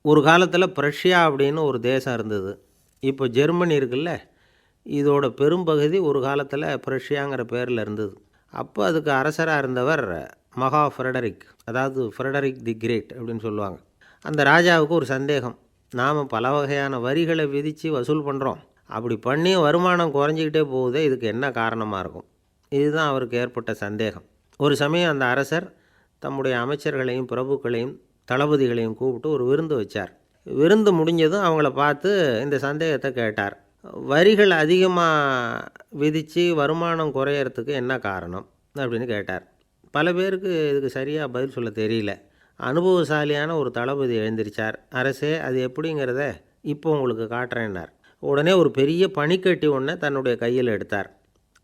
ஒரு காலத்தில் பிரஷ்யா அப்படின்னு ஒரு தேசம் இருந்தது. இப்போ ஜெர்மனி இருக்குல்ல, இதோட பெரும்பகுதி ஒரு காலத்தில் பிரஷ்யாங்கிற பேரில் இருந்தது. அப்போ அதுக்கு அரசராக இருந்தவர் மகா ஃப்ரெடரிக், அதாவது ஃப்ரெடரிக் தி கிரேட் அப்படின்னு சொல்லுவாங்க. அந்த ராஜாவுக்கு ஒரு சந்தேகம். நாம் பல வகையான வரிகளை விதித்து வசூல் பண்ணுறோம், அப்படி பண்ணி வருமானம் குறைஞ்சிக்கிட்டே போகுதே, இதுக்கு என்ன காரணமாக இருக்கும்? இதுதான் அவருக்கு ஏற்பட்ட சந்தேகம். ஒரு சமயம் அந்த அரசர் தம்முடைய அமைச்சர்களையும் பிரபுக்களையும் தளபதிகளையும் கூப்பிட்டு ஒரு விருந்து வச்சார். விருந்து முடிஞ்சதும் அவங்கள பார்த்து இந்த சந்தேகத்தை கேட்டார். வரிகள் அதிகமாக விதித்து வருமானம் குறையறதுக்கு என்ன காரணம் அப்படின்னு கேட்டார். பல பேருக்கு இதுக்கு சரியாக பதில் சொல்ல தெரியல. அனுபவசாலியான ஒரு தளபதி எழுந்திரிச்சார். அரசே, அது எப்படிங்கிறத இப்போ உங்களுக்கு காட்டுறேன்னார். உடனே ஒரு பெரிய பனிக்கட்டி ஒன்றை தன்னுடைய கையில் எடுத்தார்.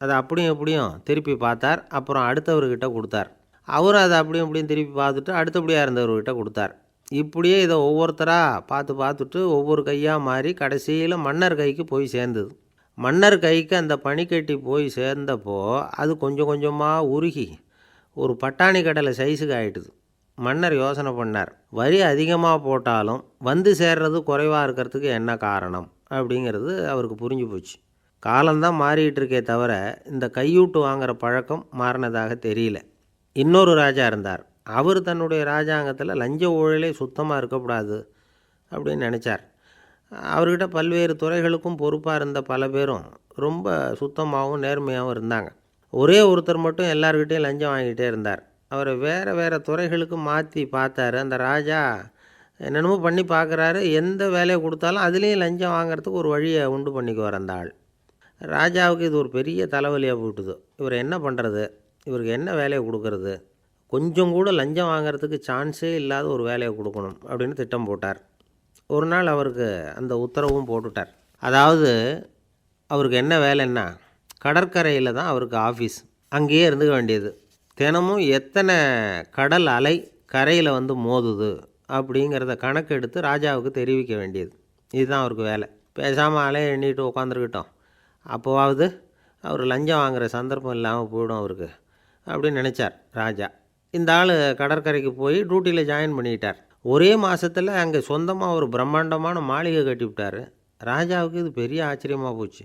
அதை அப்படியும் எப்படியும் திருப்பி பார்த்தார். அப்புறம் அடுத்தவர்கிட்ட கொடுத்தார். அவரும் அதை அப்படியும் இப்படியும் திருப்பி பார்த்துட்டு அடுத்தபடியாக இருந்தவர்கிட்ட கொடுத்தார். இப்படியே இதை ஒவ்வொருத்தராக பார்த்துட்டு ஒவ்வொரு கையாக மாறி கடைசியில் மன்னர் கைக்கு போய் சேர்ந்தது. மன்னர் கைக்கு அந்த பனிக்கட்டி போய் சேர்ந்தப்போ அது கொஞ்சம் கொஞ்சமாக உருகி ஒரு பட்டாணி கடலை சைஸுக்கு ஆகிட்டுது. மன்னர் யோசனை பண்ணார், வரி அதிகமாக போட்டாலும் வந்து சேர்றது குறைவாக இருக்கிறதுக்கு என்ன காரணம் அப்படிங்கிறது அவருக்கு புரிஞ்சு போச்சு. காலம்தான் மாறிட்டு இருக்கே தவிர இந்த கையூட்டு வாங்குகிற பழக்கம் மாறினதாக தெரியல. இன்னொரு ராஜா இருந்தார். அவர் தன்னுடைய ராஜாங்கத்தில் லஞ்ச ஊழலே சுத்தமாக இருக்கக்கூடாது அப்படின்னு நினச்சார். அவர்கிட்ட பல்வேறு துறைகளுக்கும் பொறுப்பாக இருந்த பல பேரும் ரொம்ப சுத்தமாகவும் நேர்மையாகவும் இருந்தாங்க. ஒரே ஒருத்தர் மட்டும் எல்லார்கிட்டையும் லஞ்சம் வாங்கிட்டே இருந்தார். அவரை வேறு வேறு துறைகளுக்கு மாற்றி பார்த்தாரு. அந்த ராஜா என்னென்னமோ பண்ணி பார்க்குறாரு. எந்த வேலையை கொடுத்தாலும் அதுலேயும் லஞ்சம் வாங்கிறதுக்கு ஒரு வழியை உண்டு பண்ணிக்குவார் அந்த ஆள். ராஜாவுக்கு இது ஒரு பெரிய தலைவலியாக போட்டுது. இவர் என்ன பண்ணுறது? இவருக்கு என்ன வேலையை கொடுக்கறது? கொஞ்சம் கூட லஞ்சம் வாங்கிறதுக்கு சான்ஸே இல்லாத ஒரு வேலையை கொடுக்கணும் அப்படின்னு திட்டம் போட்டார். ஒரு நாள் அவருக்கு அந்த உத்தரவும் போட்டுட்டார். அதாவது அவருக்கு என்ன வேலைன்னா, கடற்கரையில் தான் அவருக்கு ஆஃபீஸ். அங்கேயே இருந்துக்க வேண்டியது. தினமும் எத்தனை கடல் அலை கரையில் வந்து மோதுது அப்படிங்கிறத கணக்கெடுத்து ராஜாவுக்கு தெரிவிக்க வேண்டியது. இதுதான் அவருக்கு வேலை. பேசாமல் அலையை எண்ணிட்டு உட்காந்துருக்கிட்டோம், அப்போவாவது அவர் லஞ்சம் வாங்குகிற சந்தர்ப்பம் இல்லாமல் போயிடும் அவருக்கு அப்படின்னு நினச்சார் ராஜா. இந்த ஆள் கடற்கரைக்கு போய் டியூட்டியில் ஜாயின் பண்ணிக்கிட்டார். ஒரே மாதத்தில் அங்கே சொந்தமாக ஒரு பிரம்மாண்டமான மாளிகை கட்டிவிட்டார். ராஜாவுக்கு இது பெரிய ஆச்சரியமாக போச்சு.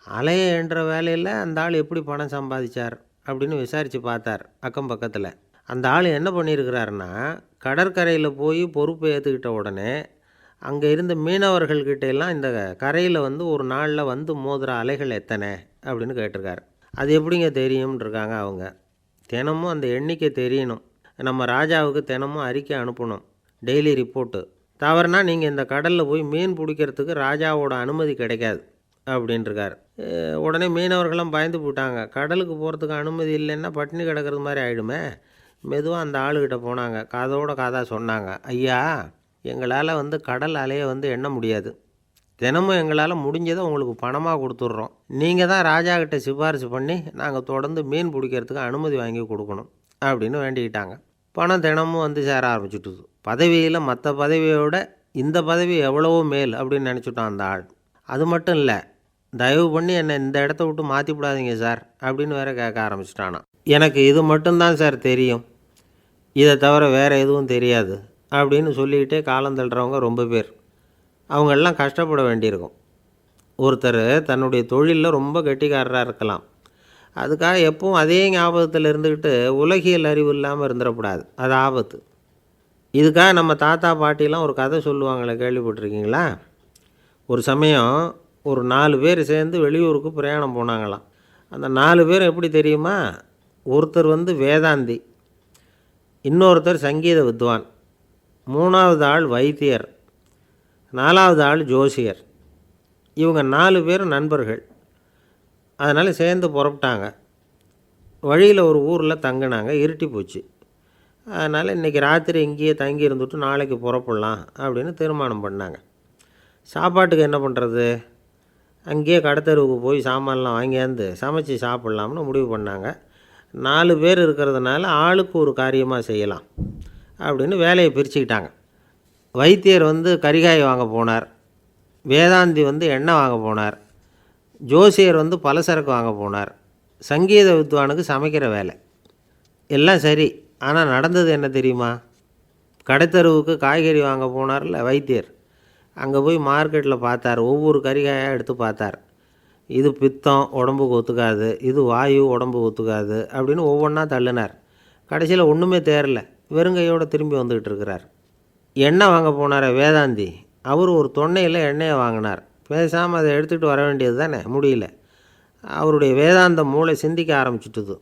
அலையை என்ற வேலையில் அந்த ஆள் எப்படி பணம் சம்பாதிச்சார் அப்படின்னு விசாரித்து பார்த்தார் அக்கம் பக்கத்தில். அந்த ஆள் என்ன பண்ணியிருக்கிறாருன்னா, கடற்கரையில் போய் பொறுப்பை ஏற்றுக்கிட்ட உடனே அங்கே இருந்த மீனவர்கள்கிட்ட எல்லாம் இந்த கரையில் வந்து ஒரு நாளில் வந்து மோதுகிற அலைகள் எத்தனை அப்படின்னு கேட்டிருக்காரு. அது எப்படிங்க தெரியும்னு இருக்காங்க அவங்க. தினமும் அந்த எண்ணிக்கை தெரியணும். நம்ம ராஜாவுக்கு தினமும் அறிக்கை அனுப்பணும், டெய்லி ரிப்போர்ட்டு. தவறுனா நீங்கள் இந்த கடலில் போய் மீன் பிடிக்கிறதுக்கு ராஜாவோட அனுமதி கிடைக்காது அப்படின்ட்டுருக்கார். உடனே மீனவர்களும் பயந்து போட்டாங்க. கடலுக்கு போகிறதுக்கு அனுமதி இல்லைன்னா பட்டினி கிடக்கிறது மாதிரி ஆகிடுமே. மெதுவாக அந்த ஆளுகிட்ட போனாங்க. காதோட காதாக சொன்னாங்க, ஐயா, எங்களால் வந்து கடல் அலையை வந்து எண்ண முடியாது. தினமும் எங்களால் முடிஞ்சதை உங்களுக்கு பணமாக கொடுத்துட்றோம். நீங்கள் தான் ராஜாக்கிட்ட சிபாரிசு பண்ணி நாங்கள் தொடர்ந்து மீன் பிடிக்கிறதுக்கு அனுமதி வாங்கி கொடுக்கணும் அப்படின்னு வேண்டிக்கிட்டாங்க. பணம் தினமும் வந்து சேர ஆரம்பிச்சுட்டுது. பதவியில் மற்ற பதவியோட இந்த பதவி எவ்வளவோ மேல் அப்படின்னு நினச்சிட்டான் அந்த ஆள். அது மட்டும் இல்லை, தயவு பண்ணி என்னை இந்த இடத்த விட்டு மாற்றி விடாதீங்க சார் அப்படின்னு வேற கேட்க ஆரம்பிச்சிட்டானா. எனக்கு இது மட்டும்தான் சார் தெரியும், இதை தவிர வேறு எதுவும் தெரியாது அப்படின்னு சொல்லிக்கிட்டே காலம் தள்ளுறவங்க ரொம்ப பேர். அவங்களெல்லாம் கஷ்டப்பட வேண்டியிருக்கும். ஒருத்தர் தன்னுடைய தொழிலில் ரொம்ப கெட்டிக்காரராக இருக்கலாம். அதுக்காக எப்பவும் அதே ஞாபகத்தில் இருந்துக்கிட்டு உலகியல் அறிவு இல்லாமல் இருந்துடக்கூடாது. அது ஆபத்து. இதுக்காக நம்ம தாத்தா பாட்டிலாம் ஒரு கதை சொல்லுவாங்களே, கேள்விப்பட்டிருக்கீங்களா? ஒரு சமயம் ஒரு 4 பேர் சேர்ந்து வெளியூருக்கு பிரயாணம் போனாங்களாம். அந்த 4 பேர் எப்படி தெரியுமா? ஒருத்தர் வந்து வேதாந்தி, இன்னொருத்தர் சங்கீத வித்வான், 3வது ஆள் வைத்தியர், 4வது ஆள் ஜோசியர். இவங்க 4 பேரும் நண்பர்கள். அதனால் சேர்ந்து புறப்பட்டாங்க. வழியில் ஒரு ஊரில் தங்கினாங்க. இருட்டி போச்சு. அதனால் இன்றைக்கி ராத்திரி இங்கேயே தங்கி இருந்துட்டு நாளைக்கு புறப்படலாம் அப்படின்னு தீர்மானம் பண்ணாங்க. சாப்பாட்டுக்கு என்ன பண்ணுறது? அங்கேயே கடத்தெருவுக்கு போய் சாமான்லாம் வாங்கியாந்து சமைச்சி சாப்பிட்லாம்னு முடிவு பண்ணாங்க. 4 பேர் இருக்கிறதுனால ஆளுக்கு ஒரு காரியமாக செய்யலாம் அப்படின்னு வேலையை பிரிச்சுக்கிட்டாங்க. வைத்தியர் வந்து கரிகாய் வாங்க போனார், வேதாந்தி வந்து எண்ணெய் வாங்க போனார், ஜோசியர் வந்து பலசரக்கு வாங்க போனார், சங்கீத வித்வானுக்கு சமைக்கிற வேலை. எல்லாம் சரி. ஆனால் நடந்தது என்ன தெரியுமா? கடைத்தெருவுக்கு காய்கறி வாங்க போனார்ல வைத்தியர், அங்கே போய் மார்க்கெட்டில் பார்த்தார். ஒவ்வொரு கறிகாயாக எடுத்து பார்த்தார். இது பித்தம், உடம்புக்கு ஒத்துக்காது, இது வாயு, உடம்புக்கு ஒத்துக்காது அப்படின்னு ஒவ்வொன்றா தள்ளினார். கடைசியில் ஒன்றுமே தேரல, வெறுங்கையோடு திரும்பி வந்துக்கிட்டு இருக்கிறார். எண்ணெய் வாங்க போனார் வேதாந்தி, அவர் ஒரு தொன்னையில் எண்ணெயை வாங்கினார். பேசாமல் அதை எடுத்துகிட்டு வர வேண்டியது தானே, முடியல. அவருடைய வேதாந்த மூளை சிந்திக்க ஆரம்பிச்சுட்டுது.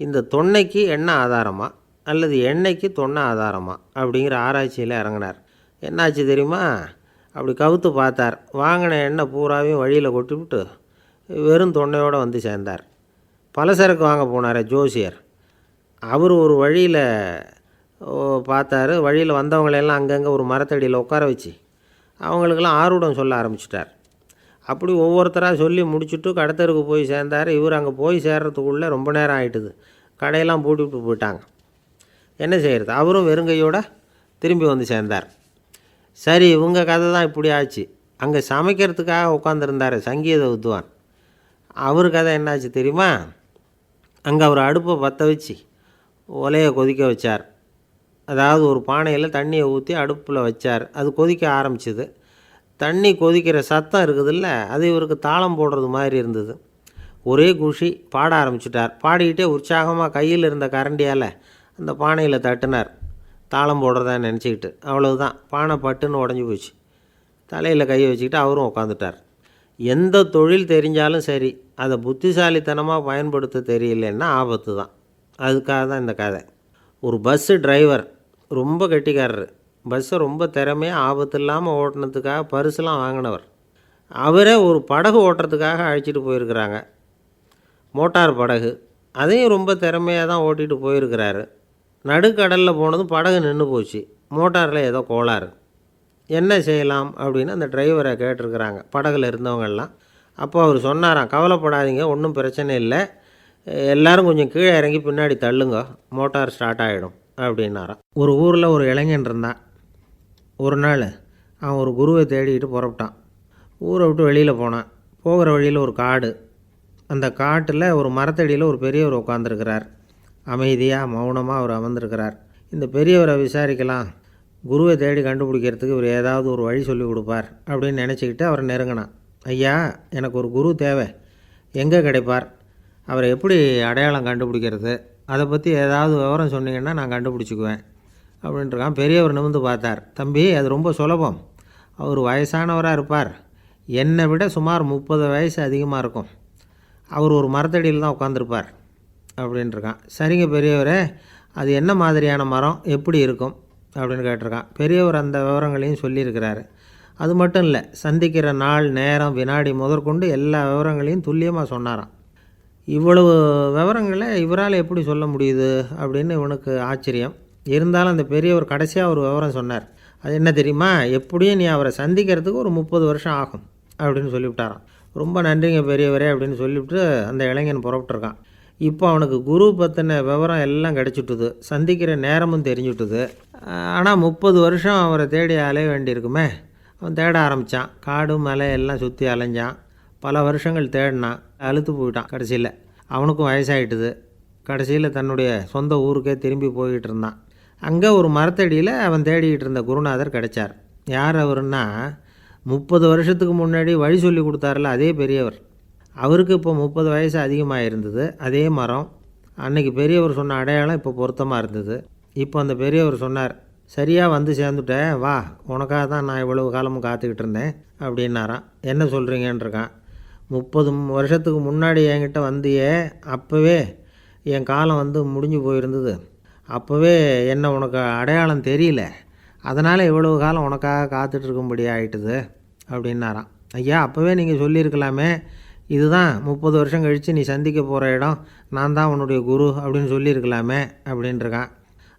இந்த தொன்னைக்கு எண்ணெய் ஆதாரமா அல்லது எண்ணெய்க்கு தொன்னை ஆதாரமா அப்படிங்கிற ஆராய்ச்சியில் இறங்கினார். என்னாச்சு தெரியுமா? அப்படி கவுத்து பார்த்தார். வாங்கின எண்ணெய் பூராவையும் வழியில் கொட்டிவிட்டு வெறும் தொன்னையோடு வந்து சேர்ந்தார். பலசரக்கு வாங்க போனார் ஜோசியர். அவர் ஒரு வழியில் பார்த்தாரு. வழியில் வந்தவங்களெல்லாம் அங்கங்கே ஒரு மரத்தடியில் உட்கார வச்சு அவங்களுக்கெல்லாம் ஆர்வம் சொல்ல ஆரம்பிச்சிட்டார். அப்படி ஒவ்வொருத்தராக சொல்லி முடிச்சுட்டு கடைத்தருக்கு போய் சேர்ந்தார். இவர் அங்கே போய் சேர்றதுக்குள்ளே ரொம்ப நேரம் ஆகிட்டுது. கடையெல்லாம் பூட்டிவிட்டு போயிட்டாங்க. என்ன செய்கிறது? அவரும் வெறுங்கையோடு திரும்பி வந்து சேர்ந்தார். சரி, இவங்க கதை தான் இப்படி ஆச்சு. அங்கே சமைக்கிறதுக்காக உட்காந்துருந்தார் சங்கீத வித்வான். அவர் கதை என்னாச்சு தெரியுமா? அங்கே அவர் அடுப்பை பற்ற வச்சு ஒலையை கொதிக்க வச்சார். அதாவது ஒரு பானையில் தண்ணியை ஊற்றி அடுப்பில் வச்சார். அது கொதிக்க ஆரம்பிச்சிது. தண்ணி கொதிக்கிற சத்தம் இருக்குதுல்ல, அது இவருக்கு தாளம் போடுறது மாதிரி இருந்தது. ஒரே குஷி, பாட ஆரம்பிச்சிட்டார். பாடிக்கிட்டே உற்சாகமாக கையில் இருந்த கரண்டியால் அந்த பானையில் தட்டினார், தாளம் போடுறதா நினச்சிக்கிட்டு. அவ்வளவுதான், பானை பட்டுன்னு உடஞ்சி போச்சு. தலையில் கையை வச்சுக்கிட்டு அவரும் உட்காந்துட்டார். எந்த தொழில் தெரிஞ்சாலும் சரி, அதை புத்திசாலித்தனமாக பயன்படுத்த தெரியலன்னா ஆபத்து தான். அதுக்காக தான் இந்த கதை. ஒரு பஸ்ஸு டிரைவர் ரொம்ப கெட்டிக்காரரு. பஸ்ஸை ரொம்ப திறமையாக ஆபத்து இல்லாமல் ஓட்டினதுக்காக பரிசுலாம் வாங்கினவர். அவரே ஒரு படகு ஓட்டுறதுக்காக அழைச்சிட்டு போயிருக்கிறாங்க, மோட்டார் படகு. அதையும் ரொம்ப திறமையாக தான் ஓட்டிகிட்டு போயிருக்கிறாரு. நடுக்கடலில் போனதும் படகு நின்று போச்சு. மோட்டாரில் ஏதோ கோளாறு. என்ன செய்யலாம் அப்படின்னு அந்த டிரைவரை கேட்டிருக்கிறாங்க படகுல இருந்தவங்கெல்லாம். அப்போ அவர் சொன்னாராம், கவலைப்படாதீங்க, ஒன்றும் பிரச்சனை இல்லை, எல்லோரும் கொஞ்சம் கீழே இறங்கி பின்னாடி தள்ளுங்க, மோட்டார் ஸ்டார்ட் ஆகிடும் அப்படின்னாராம். ஒரு ஊரில் ஒரு இளைஞன் இருந்தான். ஒரு நாள் அவன் ஒரு குருவை தேடிக்கிட்டு புறப்பட்டான். ஊரை விட்டு வெளியில் போனான். போகிற வழியில் ஒரு காடு. அந்த காட்டில் ஒரு மரத்தடியில் ஒரு பெரியவர் உட்காந்துருக்கிறார். அமைதியாக மௌனமாக அவர் அமர்ந்திருக்கிறார். இந்த பெரியவரை விசாரிக்கலாம், குருவை தேடி கண்டுபிடிக்கிறதுக்கு இவர் ஏதாவது ஒரு வழி சொல்லி கொடுப்பார் அப்படின்னு நினச்சிக்கிட்டு அவரை நெருங்கினான். ஐயா, எனக்கு ஒரு குரு தேவை, எங்கே கிடைப்பார்? அவரை எப்படி அடையாளம் கண்டுபிடிக்கிறது? அதை பற்றி ஏதாவது விவரம் சொன்னீங்கன்னா நான் கண்டுபிடிச்சிக்குவேன் அப்படின்ட்டுருக்கான். பெரியவர் நிமிர்ந்து பார்த்தார். தம்பி, அது ரொம்ப சுலபம். அவர் வயசானவராக இருப்பார், என்னை விட சுமார் 30 வயசு அதிகமாக இருக்கும். அவர் ஒரு மரத்தடியில் தான் உட்காந்துருப்பார் அப்படின்ட்டுருக்கான். சரிங்க பெரியவரே, அது என்ன மாதிரியான மரம், எப்படி இருக்கும் அப்படின்னு கேட்டிருக்கான். பெரியவர் அந்த விவரங்களையும் சொல்லியிருக்கிறாரு. அது மட்டும் இல்லை, சந்திக்கிற நாள், நேரம், வினாடி முதற்கொண்டு எல்லா விவரங்களையும் துல்லியமாக சொன்னாராம். இவ்வளவு விவரங்களை இவரால் எப்படி சொல்ல முடியுது அப்படின்னு இவனுக்கு ஆச்சரியம். இருந்தாலும் அந்த பெரியவர் கடைசியாக ஒரு விவரம் சொன்னார். அது என்ன தெரியுமா? எப்படியும் நீ அவரை சந்திக்கிறதுக்கு ஒரு 30 வருஷம் ஆகும் அப்படின்னு சொல்லிவிட்டாராம். ரொம்ப நன்றிங்க பெரியவரே அப்படின்னு சொல்லிவிட்டு அந்த இளைஞன் புறப்பட்டுருக்கான். இப்போ அவனுக்கு குரு பற்றின விவரம் எல்லாம் கிடச்சிட்டுது, சந்திக்கிற நேரமும் தெரிஞ்சுட்டுது. ஆனால் 30 வருஷம் அவரை தேடி அலைய வேண்டியிருக்குமே. அவன் தேட ஆரம்பித்தான். காடு மலை எல்லாம் சுற்றி அலைஞ்சான். பல வருஷங்கள் தேடினான், அழுத்து போயிட்டான். கடைசியில் அவனுக்கும் வயசாகிட்டுது. கடைசியில் தன்னுடைய சொந்த ஊருக்கே திரும்பி போய்கிட்டு இருந்தான். அங்கே ஒரு மரத்தடியில் அவன் தேடிக்கிட்டு இருந்த குருநாதர் கிடைச்சார். யார் அவருன்னா, 30 வருஷத்துக்கு முன்னாடி வழி சொல்லி கொடுத்தாருல அதே பெரியவர். அவருக்கு இப்போ 30 வயசு அதிகமாக இருந்தது. அதே மரம். அன்னைக்கு பெரியவர் சொன்ன அடையாளம் இப்போ பொருத்தமாக இருந்தது. இப்போ அந்த பெரியவர் சொன்னார், சரியாக வந்து சேர்ந்துட்டேன், வா, உனக்காக தான் நான் இவ்வளவு காலமும் காத்துக்கிட்டு இருந்தேன் அப்படின்னாராம். என்ன சொல்கிறீங்கன்றிருக்கான். 30 வருஷத்துக்கு முன்னாடி என்கிட்ட வந்தியே, அப்போவே என் காலம் வந்து முடிஞ்சு போயிருந்தது. அப்போவே என்ன உனக்கு அடையாளம் தெரியல, அதனால் இவ்வளவு காலம் உனக்காக காத்துட்ருக்கும்படி ஆகிட்டுது அப்படின்னாராம். ஐயா, அப்போவே நீங்கள் சொல்லியிருக்கலாமே, இதுதான் 30 வருஷம் கழித்து நீ சந்திக்க போகிற இடம், நான் தான் உன்னுடைய குரு அப்படின்னு சொல்லியிருக்கலாமே அப்படின்ட்டுருக்கான்.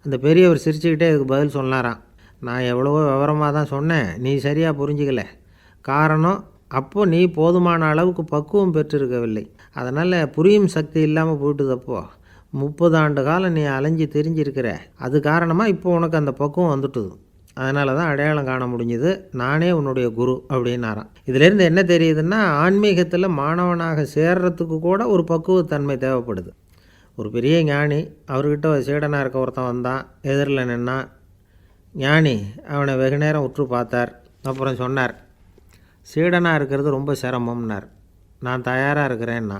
அந்த பெரியவர் சிரிச்சுக்கிட்டே இதுக்கு பதில் சொன்னாராம். நான் எவ்வளவோ விவரமாக தான் சொன்னேன், நீ சரியாக புரிஞ்சிக்கல. காரணம், அப்போது நீ போதுமான அளவுக்கு பக்குவம் பெற்றிருக்கவில்லை. அதனால் புரியும் சக்தி இல்லாமல் போயிட்டுதப்போ 30 ஆண்டு காலம் நீ அலைஞ்சி தெரிஞ்சிருக்கிற. அது காரணமாக இப்போ உனக்கு அந்த பக்குவம் வந்துட்டுது. அதனால தான் அடையாளம் காண முடிஞ்சுது, நானே உன்னுடைய குரு அப்படின்னாராம். இதிலேருந்து என்ன தெரியுதுன்னா, ஆன்மீகத்தில் மாணவனாக சேர்றதுக்கு கூட ஒரு பக்குவத்தன்மை தேவைப்படுது. ஒரு பெரிய ஞானி, அவர்கிட்ட சீடனாக இருக்க ஒருத்தன் வந்தான், எதிரில் நின்னான். ஞானி அவனை வெகு நேரம் உற்று பார்த்தார். அப்புறம் சொன்னார், சீடனாக இருக்கிறது ரொம்ப சிரமம்னார். நான் தயாராக இருக்கிறேன்னா.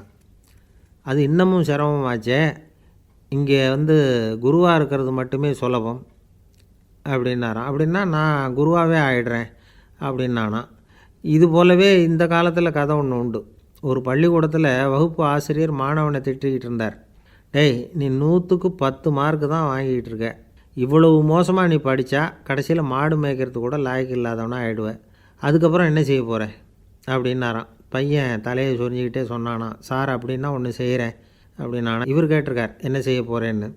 அது இன்னமும் சிரமமாச்சே, இங்கே குருவாக இருக்கிறது மட்டுமே சுலபம் அப்படின்னாராம். அப்படின்னா நான் குருவாகவே ஆகிடுறேன் அப்படின்னானா. இது போலவே இந்த காலத்தில் கதை ஒன்று உண்டு. ஒரு பள்ளிக்கூடத்தில் வகுப்பு ஆசிரியர் மாணவனை திட்டிக்கிட்டு இருந்தார். டேய், நீ 100க்கு 10 மார்க்கு தான் வாங்கிக்கிட்டு இருக்க. இவ்வளவு மோசமாக நீ படித்தா கடைசியில் மாடு மேய்க்கிறது கூட லாய்க்கு இல்லாதவனா ஆகிடுவேன். அதுக்கப்புறம் என்ன செய்ய போகிறேன் அப்படின்னாராம். பையன் தலையை சொரிஞ்சிக்கிட்டே சொன்னானா, சார் அப்படின்னா ஒன்று செய்கிறேன் அப்படின்னானா. இவர் கேட்டிருக்கார், என்ன செய்ய போகிறேன்னு.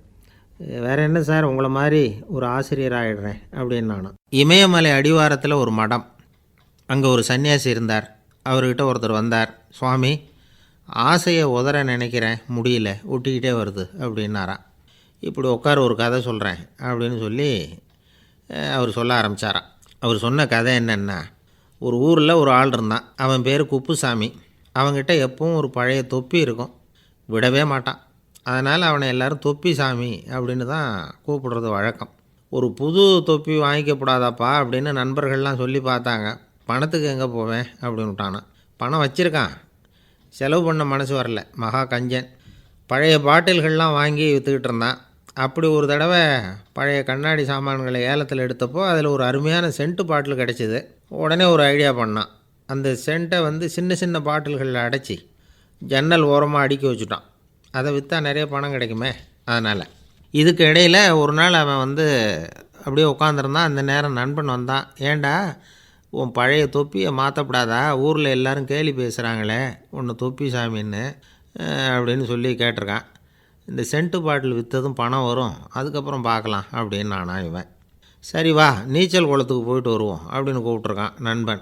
வேறு என்ன சார், உங்களை மாதிரி ஒரு ஆசிரியர் ஆகிடுறேன் அப்படின்னானா. இமயமலை அடிவாரத்தில் ஒரு மடம். அங்கே ஒரு சன்னியாசி இருந்தார். அவர்கிட்ட ஒருத்தர் வந்தார். சுவாமி, ஆசையை உதற நினைக்கிறேன், முடியல, ஒட்டிக்கிட்டே வருது அப்படின்னாராம். இப்படி உட்கார, ஒரு கதை சொல்கிறேன் அப்படின்னு சொல்லி அவர் சொல்ல ஆரம்பித்தாராம். அவர் சொன்ன கதை என்னென்னா, ஒரு ஊரில் ஒரு ஆள் இருந்தான். அவன் பேர் குப்புசாமி. அவன்கிட்ட எப்பவும் ஒரு பழைய தொப்பி இருக்கும், விடவே மாட்டான். அதனால் அவனை எல்லோரும் தொப்பி சாமி அப்படின்னு தான் கூப்பிடுறது வழக்கம். ஒரு புது தொப்பி வாங்கிக்கப்படாதாப்பா அப்படின்னு நண்பர்கள்லாம் சொல்லி பார்த்தாங்க. பணத்துக்கு எங்கே போவேன் அப்படின்னு விட்டானான். பணம் வச்சுருக்கான், செலவு பண்ண மனசு வரல. மகா கஞ்சன். பழைய பாட்டில்கள்லாம் வாங்கி விற்றுக்கிட்டு இருந்தான். அப்படி ஒரு தடவை பழைய கண்ணாடி சாமான்களை ஏலத்தில் எடுத்தப்போ அதில் ஒரு அருமையான சென்ட்டு பாட்டில் கிடச்சிது. உடனே ஒரு ஐடியா பண்ணான். அந்த சென்ட்டை சின்ன சின்ன பாட்டில்களில் அடைச்சி ஜன்னல் ஓரமாக அடுக்கி வச்சுட்டான். அதை விற்றா நிறைய பணம் கிடைக்குமே. அதனால் இதுக்கு இடையில் ஒரு நாள் அவன் அப்படியே உட்காந்துருந்தான். அந்த நேரம் நண்பன் வந்தான். ஏண்டா, உன் பழைய தொப்பியை மாற்றப்படாதா? ஊரில் எல்லோரும் கேலி பேசுகிறாங்களே உன்னை தொப்பி சாமின்னு அப்படின்னு சொல்லி கேட்டிருக்கான். இந்த சென்ட்டு பாட்டில் விற்றதும் பணம் வரும், அதுக்கப்புறம் பார்க்கலாம் அப்படின்னு நானா. இவன் சரி வா, நீச்சல் குளத்துக்கு போயிட்டு வருவோம் அப்படின்னு கூப்பிட்ருக்கான் நண்பன்.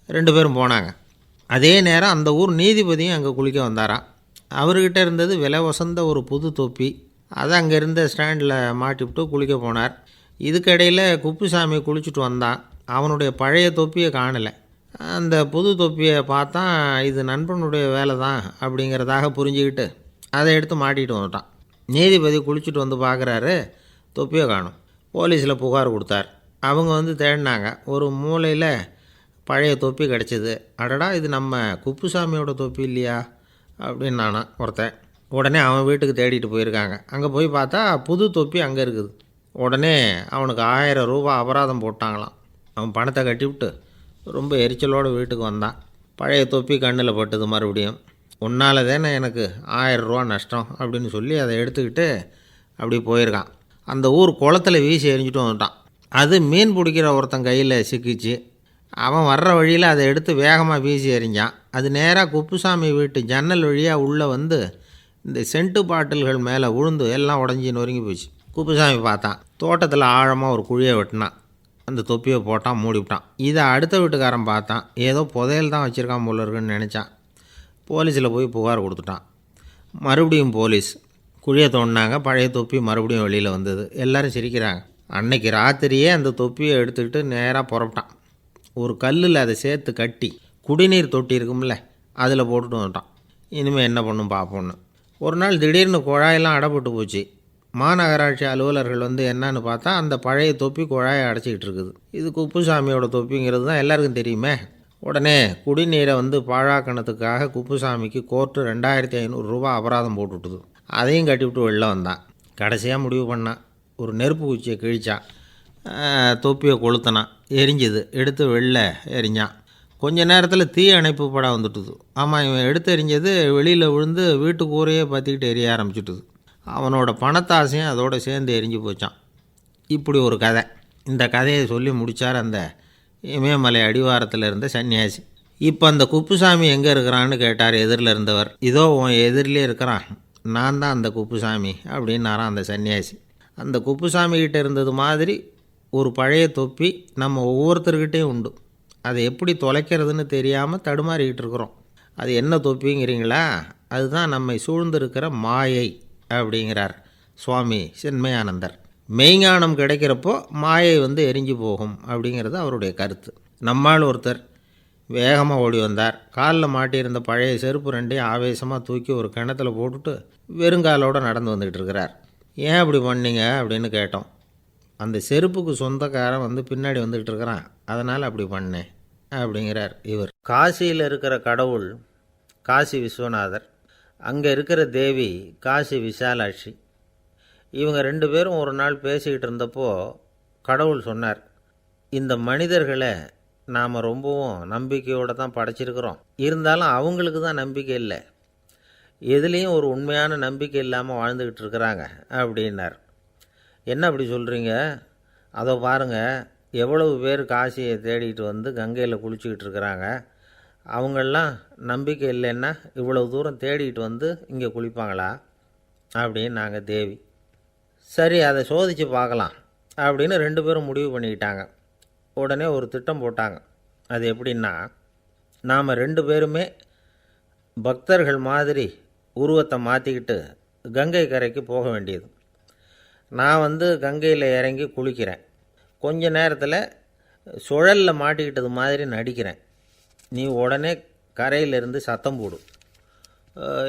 2 பேரும் போனாங்க. அதே நேரம் அந்த ஊர் நீதிபதியும் அங்கே குளிக்க வந்தாராம். அவர்கிட்ட இருந்தது விலை வசந்த ஒரு புது தொப்பி. அதை அங்கே இருந்த ஸ்டாண்டில் மாட்டிவிட்டு குளிக்க போனார். இதுக்கிடையில் குப்புசாமி குளிச்சுட்டு வந்தான். அவனுடைய பழைய தொப்பியை காணலை. அந்த புது தொப்பியை பார்த்தா இது நண்பனுடைய வேலை தான் அப்படிங்கிறதாக புரிஞ்சுக்கிட்டு அதை எடுத்து மாட்டிகிட்டு வந்துட்டான். நீதிபதி குளிச்சுட்டு வந்து பார்க்குறாரு, தொப்பியை காணும். போலீஸில் புகார் கொடுத்தார். அவங்க தேடினாங்க. ஒரு மூலையில் பழைய தொப்பி கிடச்சிது. அடடா, இது நம்ம குப்புசாமியோட தொப்பி இல்லையா அப்படின்னு நானா ஒருத்தன். உடனே அவன் வீட்டுக்கு தேடிட்டு போயிருக்காங்க. அங்கே போய் பார்த்தா புது தொப்பி அங்கே இருக்குது. உடனே அவனுக்கு 1000 ரூபா அபராதம் போட்டாங்களாம். அவன் பணத்தை கட்டிவிட்டு ரொம்ப எரிச்சலோடு வீட்டுக்கு வந்தான். பழைய தொப்பி கண்ணில் பட்டுது. மறுபடியும், உன்னால் தானே எனக்கு 1000 ரூபா நஷ்டம் அப்படின்னு சொல்லி அதை எடுத்துக்கிட்டு அப்படி போயிருக்கான். அந்த ஊர் குளத்தில் வீசி எரிஞ்சிட்டு வந்துட்டான். அது மீன் பிடிக்கிற ஒருத்தன் கையில் சிக்கிச்சு. அவன் வர்ற வழியில் அதை எடுத்து வேகமாக வீசி எறிஞ்சான். அது நேராக குப்புசாமி வீட்டு ஜன்னல் வழியாக உள்ளே இந்த சென்ட்டு பாட்டில்கள் மேலே விழுந்து எல்லாம் உடஞ்சி நொறுங்கி போச்சு. குப்புசாமி பார்த்தான். தோட்டத்தில் ஆழமாக ஒரு குழியை வெட்டினான். அந்த தொப்பியை போட்டான், மூடிவிட்டான். இதை அடுத்த வீட்டுக்காரன் பார்த்தான். ஏதோ புதையல் தான் வச்சுருக்கான் போல இருக்குன்னு நினச்சான். போலீஸில் போய் புகார் கொடுத்துட்டான். மறுபடியும் போலீஸ் குழியை தோண்டினாங்க. பழைய தொப்பி மறுபடியும் வெளியில் வந்தது. எல்லோரும் சிரிக்கிறாங்க. அன்னைக்கு ராத்திரியே அந்த தொப்பியை எடுத்துக்கிட்டு நேராக புறப்பட்டான். ஒரு கல்லில் அதை சேர்த்து கட்டி குடிநீர் தொட்டி இருக்கும்ல, அதில் போட்டுட்டு வந்துட்டான். இனிமேல் என்ன பண்ணும் பார்ப்போன்னு. ஒரு நாள் திடீர்னு குழாயெல்லாம் அடைப்பட்டு போச்சு. மாநகராட்சி அலுவலர்கள் என்னன்னு பார்த்தா அந்த பழைய தொப்பி குழாயை அடைச்சிக்கிட்டு இருக்குது. இது குப்புசாமியோட தொப்பிங்கிறது தான் எல்லாருக்கும் தெரியுமே. உடனே குடிநீரை பாழாக்கணத்துக்காக குப்புசாமிக்கு கோர்ட்டு 2500 ரூபா அபராதம் போட்டுவிட்டுது. அதையும் கட்டிவிட்டு வெளில வந்தான். கடைசியாக முடிவு பண்ணான். ஒரு நெருப்பு குச்சியை கிழிச்சான். தொப்பியை கொளுத்தினான். எரிஞ்சுது. எடுத்து வெளில எரிஞ்சான். கொஞ்ச நேரத்தில் தீ அணைப்பு படம் வந்துட்டுது. ஆமாம், இவன் எடுத்து எரிஞ்சது வெளியில் விழுந்து வீட்டு கூரையே பற்றிக்கிட்டு எரிய ஆரம்பிச்சுட்டுது. அவனோட பணத்தாசையும் அதோடு சேர்ந்து எரிஞ்சு போச்சான். இப்படி ஒரு கதை. இந்த கதையை சொல்லி முடித்தார் அந்த இமயமலை அடிவாரத்தில் இருந்த சன்னியாசி. இப்போ அந்த குப்புசாமி எங்கே இருக்கிறான்னு கேட்டார் எதிரில் இருந்தவர். இதோ உன் எதிரிலே இருக்கிறான், நான் தான் அந்த குப்புசாமி அப்படின்னாரான் அந்த சன்னியாசி. அந்த குப்புசாமிகிட்ட இருந்தது மாதிரி ஒரு பழைய தொப்பி நம்ம ஒவ்வொருத்தர்கிட்டையும் உண்டு. அதை எப்படி தொலைக்கிறதுன்னு தெரியாமல் தடுமாறிக்கிட்டு இருக்கிறோம். அது என்ன தொப்பிங்கிறீங்களா? அதுதான் நம்மை சூழ்ந்திருக்கிற மாயை அப்படிங்கிறார் சுவாமி சின்மயானந்தர். மெய்ஞானம் கிடைக்கிறப்போ மாயை எரிஞ்சு போகும் அப்படிங்கிறது அவருடைய கருத்து. நம்மால் ஒருத்தர் வேகமாக ஓடி வந்தார். காலில் மாட்டியிருந்த பழைய செருப்பு 2ஐயும் ஆவேசமாக தூக்கி ஒரு கிணத்துல போட்டுட்டு வெறுங்காலோடு நடந்து வந்துக்கிட்டு இருக்கிறார். ஏன் அப்படி பண்ணீங்க அப்படின்னு கேட்டோம். அந்த செருப்புக்கு சொந்தக்காரன் வந்து பின்னாடி வந்துக்கிட்டு இருக்கிறான், அதனால் அப்படி பண்ணேன் அப்படிங்கிறார் இவர். காசியில் இருக்கிற கடவுள் காசி விஸ்வநாதர், அங்கே இருக்கிற தேவி காசி விசாலாட்சி. இவங்க 2 பேரும் ஒரு நாள் பேசிக்கிட்டு இருந்தப்போ கடவுள் சொன்னார், இந்த மனிதர்களை நாம் ரொம்பவும் நம்பிக்கையோடு தான் படைச்சிருக்கிறோம், இருந்தாலும் அவங்களுக்கு தான் நம்பிக்கை இல்லை, எதுலேயும் ஒரு உண்மையான நம்பிக்கை இல்லாமல் வாழ்ந்துக்கிட்டு இருக்கிறாங்க அப்படின்னார். என்ன அப்படி சொல்கிறீங்க? அதை பாருங்கள், எவ்வளவு பேர் காசியை தேடிட்டு வந்து கங்கையில் குளிச்சுக்கிட்டு இருக்கிறாங்க, அவங்களெலாம் நம்பிக்கை இல்லைன்னா இவ்வளவு தூரம் தேடிட்டு வந்து இங்கே குளிப்பாங்களா அப்படின்னு நாங்கள் தேவி. சரி, அதை சோதித்து பார்க்கலாம் அப்படின்னு 2 பேரும் முடிவு பண்ணிக்கிட்டாங்க. உடனே ஒரு திட்டம் போட்டாங்க. அது எப்படின்னா, நாம் 2 பேருமே பக்தர்கள் மாதிரி உருவத்தை மாற்றிக்கிட்டு கங்கை கரைக்கு போக வேண்டியது. நான் வந்து கங்கையில் இறங்கி குளிக்கிறேன், கொஞ்ச நேரத்தில் சுழலில் மாட்டிக்கிட்டது மாதிரி நடிக்கிறேன். நீ உடனே கரையிலிருந்து சத்தம் போடும்,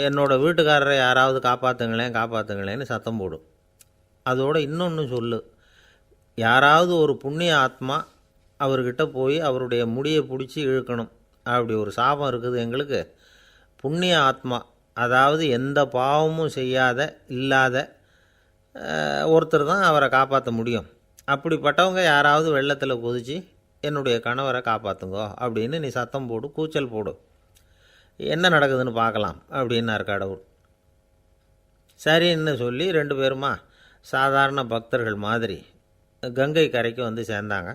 என்னோடய வீட்டுக்காரரை யாராவது காப்பாற்றுங்களேன்னு சத்தம் போடும். அதோடு இன்னொன்று சொல்லு, யாராவது ஒரு புண்ணிய ஆத்மா அவர்கிட்ட போய் அவருடைய முடியை பிடிச்சி இழுக்கணும், அப்படி ஒரு சாபம் இருக்குது எங்களுக்கு. புண்ணிய ஆத்மா, அதாவது எந்த பாவமும் செய்யாத இல்லாத ஒருத்தர் தான் அவரை காப்பாற்ற முடியும். அப்படிப்பட்டவங்க யாராவது வெள்ளத்தில் குதித்து என்னுடைய கணவரை காப்பாற்றுங்கோ அப்படின்னு நீ சத்தம் போடு, கூச்சல் போடு, என்ன நடக்குதுன்னு பார்க்கலாம் அப்படின்னார் கடவுள். சரின்னு சொல்லி 2 பேருமா சாதாரண பக்தர்கள் மாதிரி கங்கை கரைக்கு வந்து சேர்ந்தாங்க.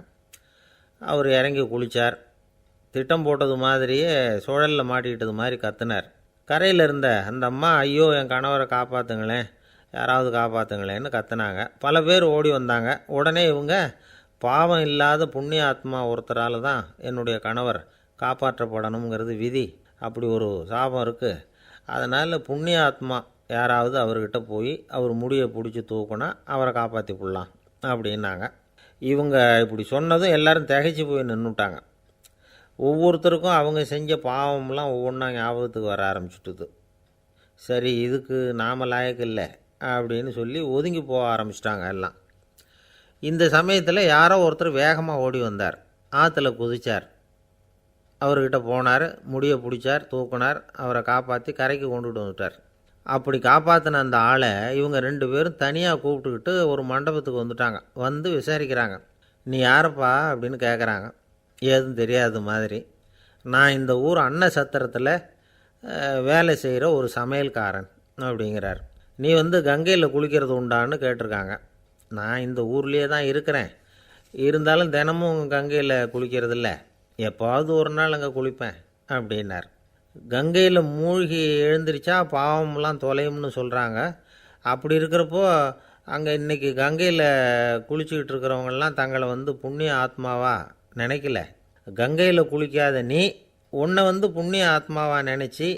அவர் இறங்கி குளித்தார். திட்டம் போட்டது மாதிரியே சுழலில் மாட்டிக்கிட்டது மாதிரி கத்துனார். கரையில் இருந்த அந்த அம்மா, ஐயோ என் கணவரை காப்பாற்றுங்களேன், யாராவது காப்பாற்றுங்களேன்னு கத்துனாங்க. பல பேர் ஓடி வந்தாங்க. உடனே இவங்க, பாவம் இல்லாத புண்ணிய ஆத்மா ஒருத்தரால் தான் என்னுடைய கணவர் காப்பாற்றப்படணுங்கிறது விதி, அப்படி ஒரு சாபம் இருக்குது, அதனால் புண்ணிய ஆத்மா யாராவது அவர்கிட்ட போய் அவர் முடியை பிடிச்சி தூக்குனா அவரை காப்பாற்றி போடலாம் அப்படின்னாங்க. இவங்க இப்படி சொன்னதும் எல்லோரும் திகைச்சு போய் நின்றுட்டாங்க. ஒவ்வொருத்தருக்கும் அவங்க செஞ்ச பாவம்லாம் ஒவ்வொன்றா ஞாபகத்துக்கு வர ஆரம்பிச்சுட்டுது. சரி, இதுக்கு நாம் லாயக்கு இல்லை அப்படின்னு சொல்லி ஒதுங்கி போக ஆரம்பிச்சிட்டாங்க எல்லாம். இந்த சமயத்தில் யாரோ ஒருத்தர் வேகமாக ஓடி வந்தார், ஆற்றுல குதித்தார், அவர்கிட்ட போனார், முடியை பிடிச்சார், தூக்குனார், அவரை காப்பாற்றி கரைக்கு கொண்டுட்டு வந்துட்டார். அப்படி காப்பாற்றின அந்த ஆளை இவங்க 2 பேரும் தனியாக கூப்பிட்டுக்கிட்டு ஒரு மண்டபத்துக்கு வந்துட்டாங்க. வந்து விசாரிக்கிறாங்க. நீ யாரப்பா அப்படின்னு கேட்குறாங்க. ஏதும் தெரியாத மாதிரி. நான் இந்த ஊர் அன்ன சத்திரத்தில் வேலை செய்கிற ஒரு சமையல்காரன் அப்படிங்கிறார். நீ வந்து கங்கையில் குளிக்கிறது உண்டான்னு கேட்டிருக்காங்க. நான் இந்த ஊர்லேயே தான் இருக்கிறேன், இருந்தாலும் தினமும் கங்கையில் குளிக்கிறதில்ல, எப்போவாவது ஒரு நாள் அங்கே குளிப்பேன் அப்படின்னார். கங்கையில் மூழ்கி எழுந்திரிச்சா பாவம்லாம் தொலையும்னு சொல்கிறாங்க. அப்படி இருக்கிறப்போ அங்கே இன்றைக்கி கங்கையில் குளிச்சுக்கிட்டு இருக்கிறவங்கெல்லாம் தங்களை வந்து புண்ணிய ஆத்மாவாக நினைக்கல. கங்கையில் குளிக்காத நீ உன்னை வந்து புண்ணிய ஆத்மாவாக நினச்சி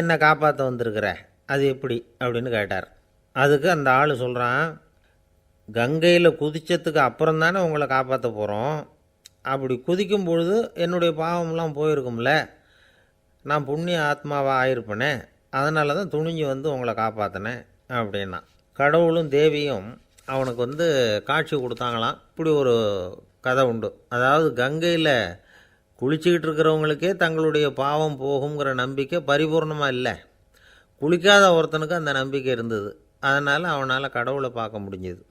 என்னை காப்பாற்ற வந்திருக்கிற, அது எப்படி அப்படின்னு கேட்டார். அதுக்கு அந்த ஆள் சொல்கிறான், கங்கையில் குதித்ததுக்கு அப்புறம் தானே உங்களை காப்பாற்ற போகிறோம், அப்படி குதிக்கும் பொழுது என்னுடைய பாவம்லாம் போயிருக்கும்ல, நான் புண்ணிய ஆத்மாவாக ஆயிருப்பேனே, அதனால தான் துணிஞ்சு வந்து உங்களை காப்பாற்றினேன் அப்படின்னா. கடவுளும் தேவியும் அவனுக்கு வந்து காட்சி கொடுத்தாங்களாம். இப்படி ஒரு கதை உண்டு. அதாவது கங்கையில் குளிச்சுக்கிட்டு இருக்கிறவங்களுக்கே தங்களுடைய பாவம் போகுங்கிற நம்பிக்கை பரிபூர்ணமாக இல்லை, குளிக்காத ஒருத்தனுக்கு அந்த நம்பிக்கை இருந்தது. அதனால் அவனால் கடவுளை பார்க்க முடிஞ்சது.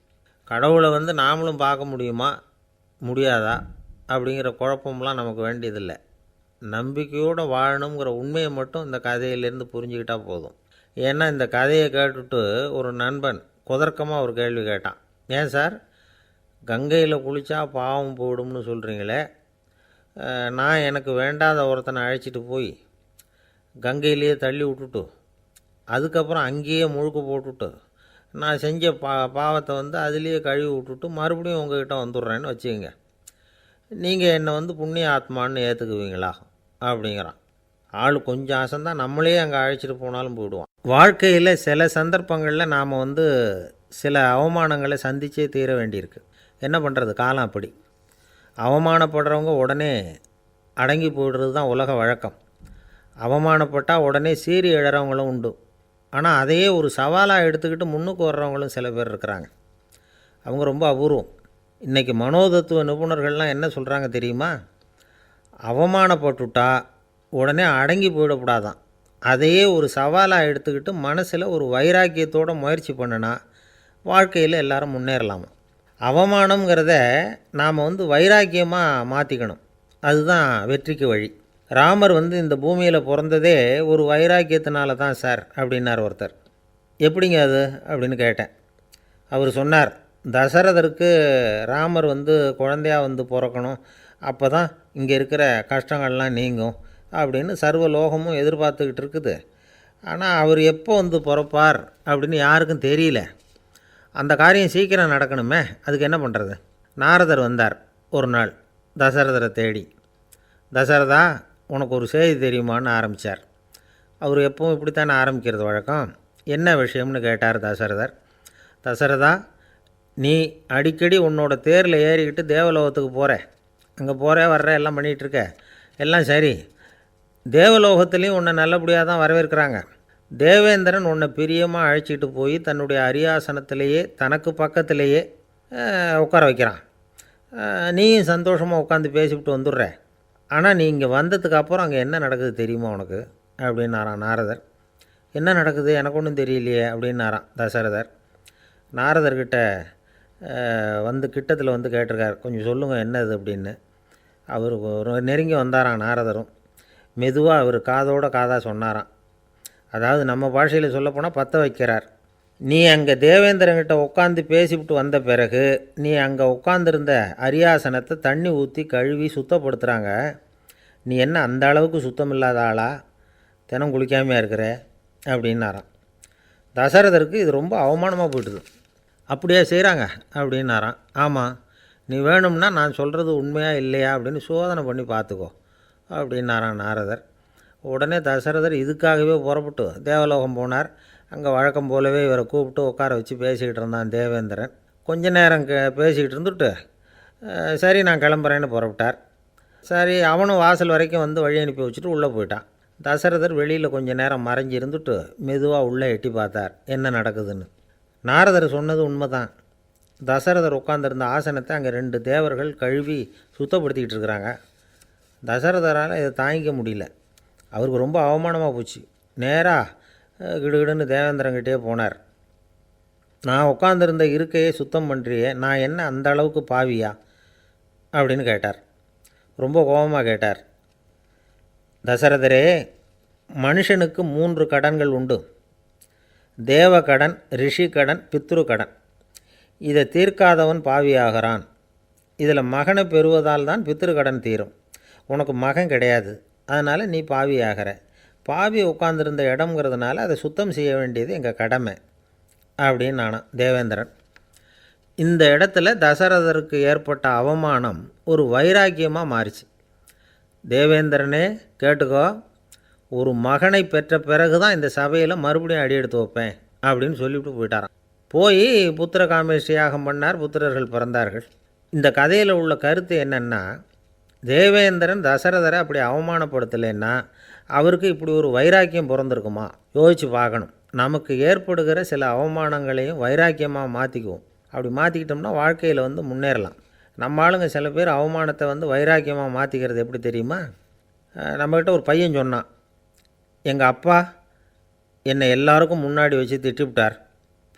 கடவுளை வந்து நாமளும் பார்க்க முடியுமா முடியாதா அப்படிங்கிற குழப்பம்லாம் நமக்கு வேண்டியதில்லை. நம்பிக்கையோடு வாழணுங்கிற உண்மையை மட்டும் இந்த கதையிலேருந்து புரிஞ்சுக்கிட்டால் போதும். ஏன்னா இந்த கதையை கேட்டுட்டு ஒரு நண்பன் குதர்க்கமாக ஒரு கேள்வி கேட்டான். ஏன் சார், கங்கையில் குளித்தா பாவம் போயிடும்னு சொல்கிறீங்களே, நான் எனக்கு வேண்டாத ஒருத்தனை அழைச்சிட்டு போய் கங்கையிலேயே தள்ளி விட்டுட்டு அதுக்கப்புறம் அங்கேயே முழுக்க போட்டுட்டு நான் செஞ்ச பாவத்தை வந்து அதுலேயே கழுவி விட்டுட்டு மறுபடியும் உங்ககிட்ட வந்துடுறேன்னு வச்சுக்கோங்க, நீங்கள் என்னை வந்து புண்ணிய ஆத்மான்னு ஏற்றுக்குவீங்களா அப்படிங்கிறான். ஆள் கொஞ்சம் ஆசைந்தான், நம்மளே அங்கே அழைச்சிட்டு போனாலும் போயிடுவான். வாழ்க்கையில் சில சந்தர்ப்பங்களில் நாம் வந்து சில அவமானங்களை சந்தித்தே தீர வேண்டியிருக்கு. என்ன பண்ணுறது, காலம் அப்படி. அவமானப்படுறவங்க உடனே அடங்கி போய்டுறது தான் உலக வழக்கம். அவமானப்பட்டால் உடனே சீறி எழறவங்களும் உண்டு. ஆனால் அதையே ஒரு சவாலாக எடுத்துக்கிட்டு முன்னுக்கு வர்றவங்களும் சில பேர் இருக்கிறாங்க. அவங்க ரொம்ப அபூர்வம். இன்றைக்கி மனோதத்துவ நிபுணர்கள்லாம் என்ன சொல்கிறாங்க தெரியுமா? அவமானப்பட்டுட்டா உடனே அடங்கி போயிடக்கூடாதான். அதையே ஒரு சவாலாக எடுத்துக்கிட்டு மனசில் ஒரு வைராக்கியத்தோடு முயற்சி பண்ணினா வாழ்க்கையில் எல்லாரும் முன்னேறலாமா. அவமானங்கிறத நாம் வைராக்கியமாக மாற்றிக்கணும். அதுதான் வெற்றிக்கு வழி. ராமர் இந்த பூமியில் பிறந்ததே ஒரு வைராக்கியத்தினால தான் சார் அப்படின்னார் ஒருத்தர். எப்படிங்க அது அப்படின்னு கேட்டேன். அவர் சொன்னார், தசரதருக்கு ராமர் குழந்தையாக பிறக்கணும், அப்போ தான் இங்கே இருக்கிற கஷ்டங்கள்லாம் நீங்கும் அப்படின்னு சர்வ லோகமும் எதிர்பார்த்துக்கிட்டு இருக்குது. ஆனால் அவர் எப்போ பிறப்பார் அப்படின்னு யாருக்கும் தெரியல. அந்த காரியம் சீக்கிரம் நடக்கணுமே, அதுக்கு என்ன பண்ணுறது? நாரதர் வந்தார் ஒரு நாள் தசரதரை தேடி. தசரதா, உனக்கு ஒரு செய்தி தெரியுமான்னு ஆரம்பித்தார். அவர் எப்பவும் இப்படித்தானே ஆரம்பிக்கிறது வழக்கம். என்ன விஷயம்னு கேட்டார் தசரதர். தசரதா, நீ அடிக்கடி உன்னோட தேரில் ஏறிக்கிட்டு தேவலோகத்துக்கு போகிற, அங்கே போகிற வர்ற எல்லாம் பண்ணிகிட்ருக்க, எல்லாம் சரி. தேவலோகத்துலேயும் உன்னை நல்லபடியாக தான் வரவேற்கிறாங்க. தேவேந்திரன் உன்னை பிரியமாக அழைச்சிட்டு போய் தன்னுடைய அரியாசனத்திலேயே தனக்கு பக்கத்திலேயே உட்கார வைக்கிறான். நீயும் சந்தோஷமாக உட்காந்து பேசிவிட்டு வந்துடுற. ஆனால் நீ இங்கே வந்ததுக்கு அப்புறம் அங்கே என்ன நடக்குது தெரியுமா உனக்கு அப்படின்னாரான் நாரதர். என்ன நடக்குது எனக்கு ஒன்றும் தெரியலையே அப்படின்னாரான் தசரதர். நாரதர்கிட்ட கிட்டத்தில் கேட்டிருக்கார், கொஞ்சம் சொல்லுங்கள் என்னது அப்படின்னு. அவர் நெருங்கி வந்தாரான் நாரதரும். மெதுவாக அவர் காதோட காதாக சொன்னாராம். அதாவது நம்ம பாஷையில் சொல்லப்போனால் பற்ற வைக்கிறார். நீ அங்கே தேவேந்திரங்கிட்ட உட்காந்து பேசிவிட்டு வந்த பிறகு நீ அங்கே உட்காந்துருந்த அரியாசனத்தை தண்ணி ஊற்றி கழுவி சுத்தப்படுத்துகிறாங்க. நீ என்ன அந்த அளவுக்கு சுத்தம் இல்லாத ஆளா? தினம் குளிக்காமையாக இருக்கிற அப்படின்னாராம். தசரதருக்கு இது ரொம்ப அவமானமாக போய்ட்டுது. அப்படியே செய்கிறாங்க அப்படின்னாராம். ஆமாம், நீ வேணும்னா நான் சொல்கிறது உண்மையாக இல்லையா அப்படின்னு சோதனை பண்ணி பார்த்துக்கோ அப்படின்னாரான் நாரதர். உடனே தசரதர் இதுக்காகவே புறப்பட்டு தேவலோகம் போனார். அங்கே வழக்கம் போலவே இவரை கூப்பிட்டு உட்கார வச்சு பேசிக்கிட்டு இருந்தான் தேவேந்திரன். கொஞ்ச நேரம் பேசிக்கிட்டு இருந்துட்டு சரி நான் கிளம்புறேன்னு புறப்பட்டார். சரி, அவனும் வாசல் வரைக்கும் வழி அனுப்பி வச்சுட்டு உள்ளே போயிட்டான். தசரதர் வெளியில் கொஞ்சம் நேரம் மறைஞ்சி இருந்துட்டு மெதுவாக உள்ளே எட்டி பார்த்தார் என்ன நடக்குதுன்னு. நாரதர் சொன்னது உண்மை தான். தசரதர் உட்காந்துருந்த ஆசனத்தை அங்கே 2 தேவர்கள் கழுவி சுத்தப்படுத்திக்கிட்டு இருக்கிறாங்க. தசரதரால் இதை தாங்கிக்க முடியல. அவருக்கு ரொம்ப அவமானமாக போச்சு. நேராக கிடுகிடுன்னு தேவேந்திரங்கிட்டே போனார். நான் உட்காந்துருந்த இருக்கையை சுத்தம் பண்ணுறியே, நான் என்ன அந்த அளவுக்கு பாவியா அப்படின்னு கேட்டார். ரொம்ப கோபமாக கேட்டார். தசரதரே, மனுஷனுக்கு 3 கடன்கள் உண்டு. தேவகடன், ரிஷி கடன், பித்ரு கடன். இதை தீர்க்காதவன் பாவியாகிறான். இதில் மகனை பெறுவதால் தான் பித்ரு கடன் தீரும். உனக்கு மகன் கிடையாது, அதனால் நீ பாவியாகிற. பாவி உட்காந்துருந்த இடம்ங்கிறதுனால அதை சுத்தம் செய்ய வேண்டியது எங்கள் கடமை அப்படின்னு நானான் தேவேந்திரன். இந்த இடத்துல தசரதருக்கு ஏற்பட்ட அவமானம் ஒரு வைராக்கியமாக மாறிச்சு. தேவேந்திரனே கேட்டுக்கோ, ஒரு மகனை பெற்ற பிறகு தான் இந்த சபையில் மறுபடியும் அடி எடுத்து வைப்பேன் அப்படின்னு சொல்லிவிட்டு போயிட்டாரான். போய் புத்திர காமேஷ்டி யாகம் பண்ணார். புத்திரர்கள் பிறந்தார்கள். இந்த கதையில் உள்ள கருத்து என்னென்னா, தேவேந்திரன் தசரதரை அப்படி அவமானப்படுத்தலைன்னா அவருக்கு இப்படி ஒரு வைராக்கியம் பிறந்திருக்குமா? யோசித்து பார்க்கணும். நமக்கு ஏற்படுகிற சில அவமானங்களையும் வைராக்கியமாக மாற்றிக்குவோம். அப்படி மாற்றிக்கிட்டோம்னா வாழ்க்கையில் முன்னேறலாம். நம்ம ஆளுங்க சில பேர் அவமானத்தை வைராக்கியமாக மாற்றிக்கிறது எப்படி தெரியுமா? நம்மக்கிட்ட ஒரு பையன் சொன்னான், எங்கள் அப்பா என்னை எல்லாருக்கும் முன்னாடி வச்சு திட்டிவிட்டார்,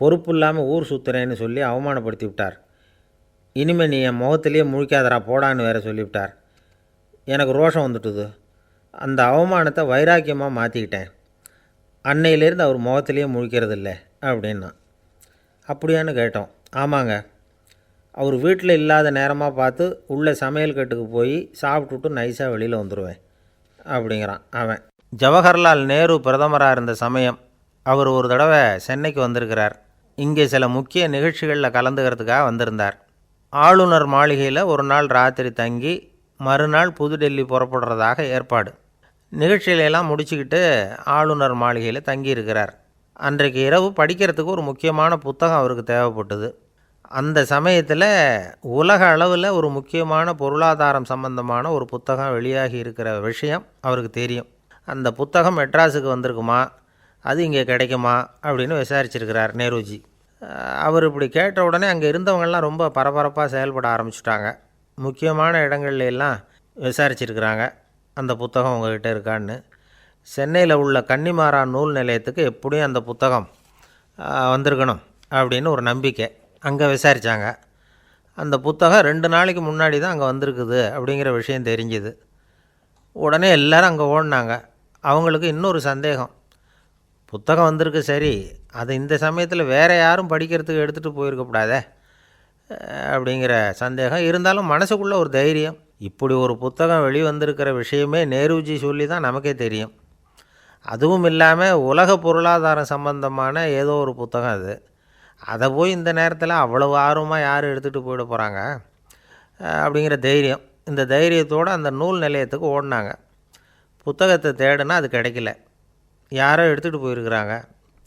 பொறுப்பு இல்லாமல் ஊர் சுற்றுறேன்னு சொல்லி அவமானப்படுத்தி விட்டார். இனிமேல் நீ என் முகத்திலேயே முழிக்காதரா போடான்னு வேறு சொல்லிவிட்டார். எனக்கு ரோஷம் வந்துட்டுது. அந்த அவமானத்தை வைராக்கியமாக மாற்றிக்கிட்டேன். அன்னையிலேருந்து அவர் முகத்திலேயே முழிக்கிறது இல்லை அப்படின்னா. அப்படியான்னு கேட்டோம். ஆமாங்க, அவர் வீட்டில் இல்லாத நேரமாக பார்த்து உள்ளே சமையல் கட்டுக்கு போய் சாப்பிட்டுட்டு நைஸாக வெளியில் வந்துடுவேன் அப்படிங்கிறான் அவன். ஜவஹர்லால் நேரு பிரதமராக இருந்த சமயம் அவர் ஒரு தடவை சென்னைக்கு வந்திருக்கிறார். இங்கே சில முக்கிய நிகழ்ச்சிகளில் கலந்துக்கிறதுக்காக வந்திருந்தார். ஆளுநர் மாளிகையில் ஒரு நாள் ராத்திரி தங்கி மறுநாள் புதுடெல்லி புறப்படுறதாக ஏற்பாடு. நிகழ்ச்சியிலெல்லாம் முடிச்சுக்கிட்டு ஆளுநர் மாளிகையில் தங்கியிருக்கிறார். அன்றைக்கு இரவு படிக்கிறதுக்கு ஒரு முக்கியமான புத்தகம் அவருக்கு தேவைப்பட்டது. அந்த சமயத்தில் உலக அளவில் ஒரு முக்கியமான பொருளாதாரம் சம்பந்தமான ஒரு புத்தகம் வெளியாகி இருக்கிற விஷயம் அவருக்கு தெரியும். அந்த புத்தகம் மெட்ராஸுக்கு வந்திருக்குமா, அது இங்கே கிடைக்குமா அப்படின்னு விசாரிச்சிருக்கிறார் நேருஜி. அவர் இப்படி கேட்ட உடனே அங்கே இருந்தவங்கெல்லாம் ரொம்ப பரபரப்பாக செயல்பட ஆரம்பிச்சிட்டாங்க. முக்கியமான இடங்கள்ல எல்லாம் விசாரிச்சிருக்கிறாங்க, அந்த புத்தகம் உங்கள்கிட்ட இருக்கான்னு. சென்னையில் உள்ள கன்னிமாரா நூல் நிலையத்துக்கு எப்படியும் அந்த புத்தகம் வந்திருக்கணும் அப்படின்னு ஒரு நம்பிக்கை. அங்கே விசாரித்தாங்க. அந்த புத்தகம் 2 நாளைக்கு முன்னாடி தான் அங்கே வந்திருக்குது அப்படிங்கிற விஷயம் தெரிஞ்சுது. உடனே எல்லோரும் அங்கே ஓடினாங்க. அவங்களுக்கு இன்னொரு சந்தேகம், புத்தகம் வந்திருக்கு சரி, அது இந்த சமயத்தில் வேறு யாரும் படிக்கிறதுக்கு எடுத்துகிட்டு போயிருக்கக்கூடாதே அப்படிங்கிற சந்தேகம் இருந்தாலும் மனசுக்குள்ளே ஒரு தைரியம். இப்படி ஒரு புத்தகம் வெளிவந்திருக்கிற விஷயமே நேருஜி சொல்லி தான் நமக்கே தெரியும். அதுவும் இல்லாமல் உலக பொருளாதாரம் சம்பந்தமான ஏதோ ஒரு புத்தகம் அது. அதை போய் இந்த நேரத்தில் அவ்வளவு ஆர்வமாக யார் எடுத்துகிட்டு போயிட போகிறாங்க அப்படிங்கிற தைரியம். இந்த தைரியத்தோடு அந்த நூல் நிலையத்துக்கு ஓடினாங்க. புத்தகத்தை தேடினா அது கிடைக்கல. யாரோ எடுத்துகிட்டு போயிருக்கிறாங்க.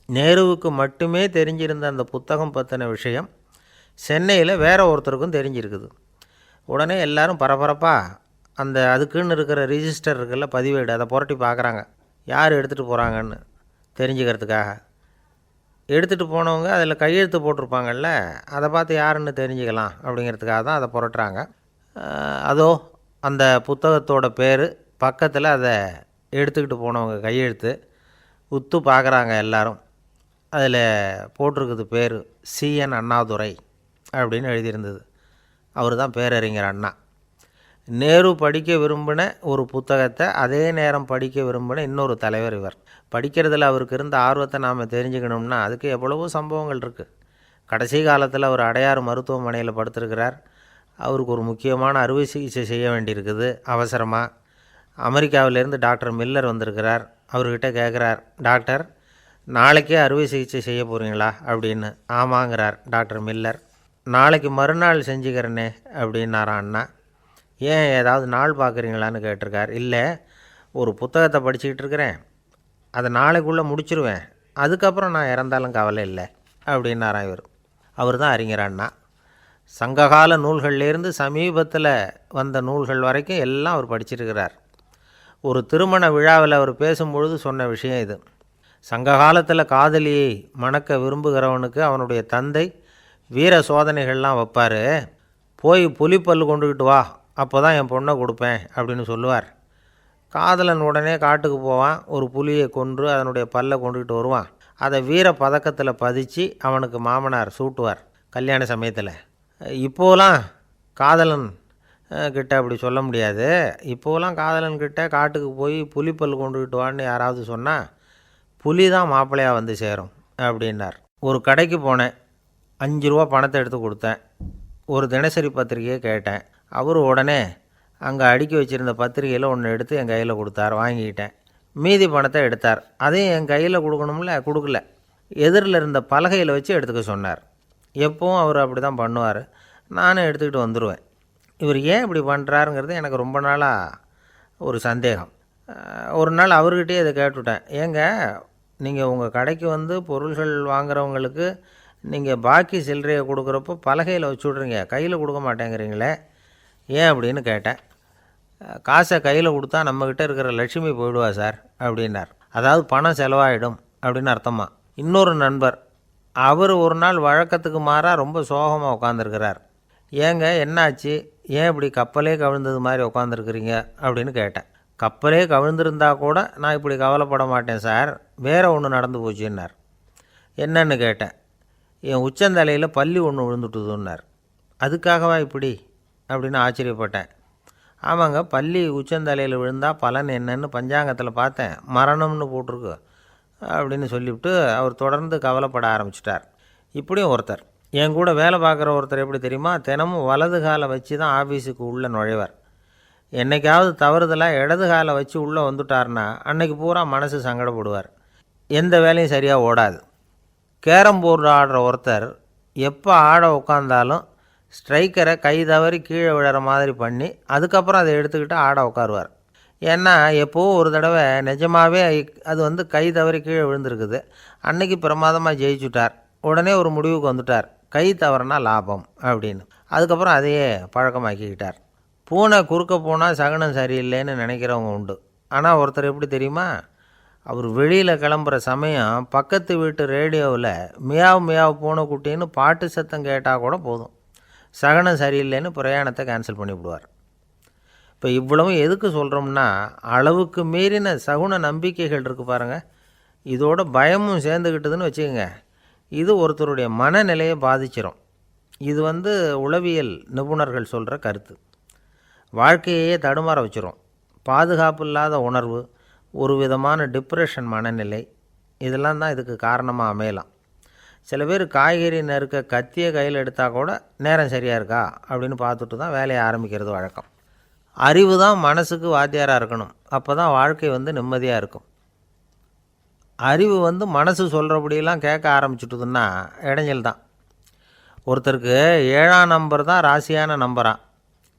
நேருவுக்கு மட்டுமே தெரிஞ்சிருந்த அந்த புத்தகம் பற்றின விஷயம் சென்னையில் வேறு ஒருத்தருக்கும் தெரிஞ்சிருக்குது. உடனே எல்லோரும் பரபரப்பாக அந்த அதுக்குன்னு இருக்கிற ரிஜிஸ்டர் இருக்குல்ல, பதிவேடு, அதை புரட்டி பார்க்குறாங்க யார் எடுத்துகிட்டு போகிறாங்கன்னு தெரிஞ்சுக்கிறதுக்காக. எடுத்துகிட்டு போனவங்க அதில் கையெழுத்து போட்டிருப்பாங்கல்ல, அதை பார்த்து யாருன்னு தெரிஞ்சுக்கலாம் அப்படிங்கிறதுக்காக தான் அதை புரட்டுறாங்க. அதோ அந்த புத்தகத்தோட பேர் பக்கத்தில் அதை எடுத்துக்கிட்டு போனவங்க கையெழுத்து உத்து பார்க்குறாங்க எல்லோரும். அதில் போட்டிருக்குது பேர் CN அண்ணாதுரை அப்படின்னு எழுதியிருந்தது. அவர் தான் பேரறிஞர் அண்ணா. நேரு படிக்க விரும்பின ஒரு புத்தகத்தை அதே நேரம் படிக்க விரும்பின இன்னொரு தலைவர் இவர். படிக்கிறதுல அவருக்கு இருந்த ஆர்வத்தை நாம் தெரிஞ்சுக்கணும்னா அதுக்கு எவ்வளவோ சம்பவங்கள் இருக்குது. கடைசி காலத்தில் அவர் அடையாறு மருத்துவமனையில் படுத்திருக்கிறார். அவருக்கு ஒரு முக்கியமான அறுவை சிகிச்சை செய்ய வேண்டியிருக்குது அவசரமாக. அமெரிக்காவிலேருந்து டாக்டர் மில்லர் வந்திருக்கிறார். அவர்கிட்ட கேட்குறார், டாக்டர் நாளைக்கே அறுவை சிகிச்சை செய்ய போகிறீங்களா அப்படின்னு. ஆமாங்கிறார் டாக்டர் மில்லர். நாளைக்கு மறுநாள் செஞ்சுக்கிறேனே அப்படின்னாரான் அண்ணா. ஏன் ஏதாவது நாள் பார்க்குறீங்களான்னு கேட்டிருக்கார். இல்லை, ஒரு புத்தகத்தை படிச்சுக்கிட்டு இருக்கிறேன், அதை நாளைக்குள்ளே முடிச்சிருவேன், அதுக்கப்புறம் நான் இறந்தாலும் கவலை இல்லை அப்படின்னாரான் இவர். அவர் தான் அறிஞர் அண்ணா. சங்ககால நூல்கள்லேருந்து சமீபத்தில் வந்த நூல்கள் வரைக்கும் எல்லாம் அவர் படிச்சிருக்கிறார். ஒரு திருமண விழாவில் அவர் பேசும்பொழுது சொன்ன விஷயம் இது. சங்க காலத்தில் காதலியை மணக்க விரும்புகிறவனுக்கு அவனுடைய தந்தை வீர சோதனைகள்லாம் வைப்பார். போய் புலிப்பல் கொண்டுக்கிட்டு வா, அப்போ தான் என் பொண்ணை கொடுப்பேன் அப்படின்னு சொல்லுவார். காதலன் உடனே காட்டுக்கு போவான், ஒரு புலியை கொன்று அதனுடைய பல்லை கொண்டுக்கிட்டு வருவான். அதை வீர பதக்கத்தில் பதித்து அவனுக்கு மாமனார் சூட்டுவார் கல்யாண சமயத்தில். இப்போலாம் காதலன் கிட்ட அப்படி சொல்ல முடியாது. இப்போலாம் காதலன்கிட்ட காட்டுக்கு போய் புலிப்பல் கொண்டுக்கிட்டு வான்னு யாராவது சொன்னால் புலி தான் மாப்பிள்ளையாக வந்து சேரும் அப்படின்னார். ஒரு கடைக்கு போனேன், 5 ரூபா பணத்தை எடுத்து கொடுத்தேன். ஒரு தினசரி பத்திரிகையை கேட்டேன். அவர் உடனே அங்கே அடுக்கி வச்சுருந்த பத்திரிகையில் ஒன்று எடுத்து என் கையில் கொடுத்தார். வாங்கிக்கிட்டேன். மீதி பணத்தை எடுத்தார். அதையும் என் கையில் கொடுக்கணும்ல, கொடுக்கல. எதிரில் இருந்த பலகையில் வச்சு எடுத்துக்க சொன்னார். எப்பவும் அவர் அப்படி தான் பண்ணுவார். நானும் எடுத்துக்கிட்டு வந்துடுவேன். இவர் ஏன் இப்படி பண்ணுறாருங்கிறது எனக்கு ரொம்ப நாளாக ஒரு சந்தேகம். ஒரு நாள் அவர்கிட்டயே இதை கேட்டுவிட்டேன். ஏங்க, நீங்கள் உங்கள் கடைக்கு வந்து பொருள்கள் வாங்குறவங்களுக்கு நீங்கள் பாக்கி சில்லறையை கொடுக்குறப்போ பலகையில் வச்சு விட்றீங்க, கையில் கொடுக்க மாட்டேங்கிறீங்களே, ஏன் அப்படின்னு கேட்டேன். காசை கையில் கொடுத்தா நம்மக்கிட்ட இருக்கிற லட்சுமி போயிடுவா சார் அப்படின்னார். அதாவது பணம் செலவாயிடும் அப்படின்னு அர்த்தமா. இன்னொரு நண்பர், அவர் ஒரு நாள் வழக்கத்துக்கு மாறாக ரொம்ப சோகமாக உட்காந்துருக்கிறார். ஏங்க என்னாச்சு, ஏன் இப்படி கப்பலே கவிழ்ந்தது மாதிரி உட்காந்துருக்குறீங்க அப்படின்னு கேட்டேன். கப்பலே கவிழ்ந்திருந்தா கூட நான் இப்படி கவலைப்பட மாட்டேன் சார், வேறு ஒன்று நடந்து போச்சுன்னார். என்னன்னு கேட்டேன். என் உச்சந்தலையில் பல்லி ஒன்று விழுந்துட்டுதுன்னார். அதுக்காகவா இப்படி அப்படின்னு ஆச்சரியப்பட்டேன். ஆமாங்க, பல்லி உச்சந்தலையில் விழுந்தால் பலன் என்னன்னு பஞ்சாங்கத்தில் பார்த்தேன், மரணம்னு போட்டிருக்கு அப்படின்னு சொல்லிவிட்டு அவர் தொடர்ந்து கவலைப்பட ஆரம்பிச்சிட்டார். இப்படியும் ஒருத்தர், என் கூட வேலை பார்க்குற ஒருத்தர் எப்படி தெரியுமா, தினமும் வலது காலை வச்சு தான் ஆஃபீஸுக்கு உள்ளே நுழைவார். என்றைக்காவது தவறுதலாக இடது காலை வச்சு உள்ளே வந்துட்டார்னா அன்னைக்கு பூரா மனசு சங்கடப்படுவார். எந்த வேலையும் சரியாக ஓடாது. கேரம் போர்டு ஆடுற ஒருத்தர் எப்போ ஆட உட்காந்தாலும் ஸ்ட்ரைக்கரை கை தவறி கீழே விழுற மாதிரி பண்ணி அதுக்கப்புறம் அதை எடுத்துக்கிட்டு ஆட உட்காருவார். ஏன்னா எப்போவோ ஒரு தடவை நிஜமாகவே அது கை தவறி கீழே விழுந்திருக்குது. அன்னைக்கு பிரமாதமாக ஜெயிச்சுட்டார். உடனே ஒரு முடிவுக்கு வந்துட்டார், கை தவறுனா லாபம் அப்படின்னு. அதுக்கப்புறம் அதையே பழக்கமாக்கிக்கிட்டார். பூனை குறுக்க போனால் சகுனம் சரியில்லைன்னு நினைக்கிறவங்க உண்டு. ஆனால் ஒருத்தர் எப்படி தெரியுமா, அவர் வெளியில் கிளம்புற சமயம் பக்கத்து வீட்டு ரேடியோவில் மியாவ் மியாவ் பூனைக்குட்டின்னு பாட்டு சத்தம் கேட்டால் கூட போதும், சகனம் சரியில்லைன்னு பிரயாணத்தை கேன்சல் பண்ணிவிடுவார். இப்போ இவ்வளவும் எதுக்கு சொல்கிறோம்னா, அளவுக்கு மீறின சகுன நம்பிக்கைகள் இருக்குது பாருங்கள், இதோட பயமும் சேர்ந்துக்கிட்டதுன்னு வச்சுக்கோங்க, இது ஒருத்தருடைய மனநிலையை பாதிச்சிடும். இது உளவியல் நிபுணர்கள் சொல்கிற கருத்து. வாழ்க்கையே தடுமாற வச்சிரும். பாதுகாப்பு இல்லாத உணர்வு, ஒரு விதமான டிப்ரெஷன் மனநிலை, இதெல்லாம் தான் இதுக்கு காரணமாக அமையலாம். சில பேர் காய்கறி நறுக்க கத்தியை கையில் எடுத்தால் கூட நேரம் சரியாக இருக்கா அப்படின்னு பார்த்துட்டு தான் வேலையை ஆரம்பிக்கிறது வழக்கம். அறிவு தான் மனசுக்கு வாத்தியாராக இருக்கணும், அப்போ தான் வாழ்க்கை நிம்மதியாக இருக்கும். அறிவு மனசு சொல்கிறபடியெல்லாம் கேட்க ஆரம்பிச்சுட்டுதுன்னா இடைஞ்சல் தான். ஒருத்தருக்கு 7ஆம் நம்பர் தான் ராசியான நம்பரான்,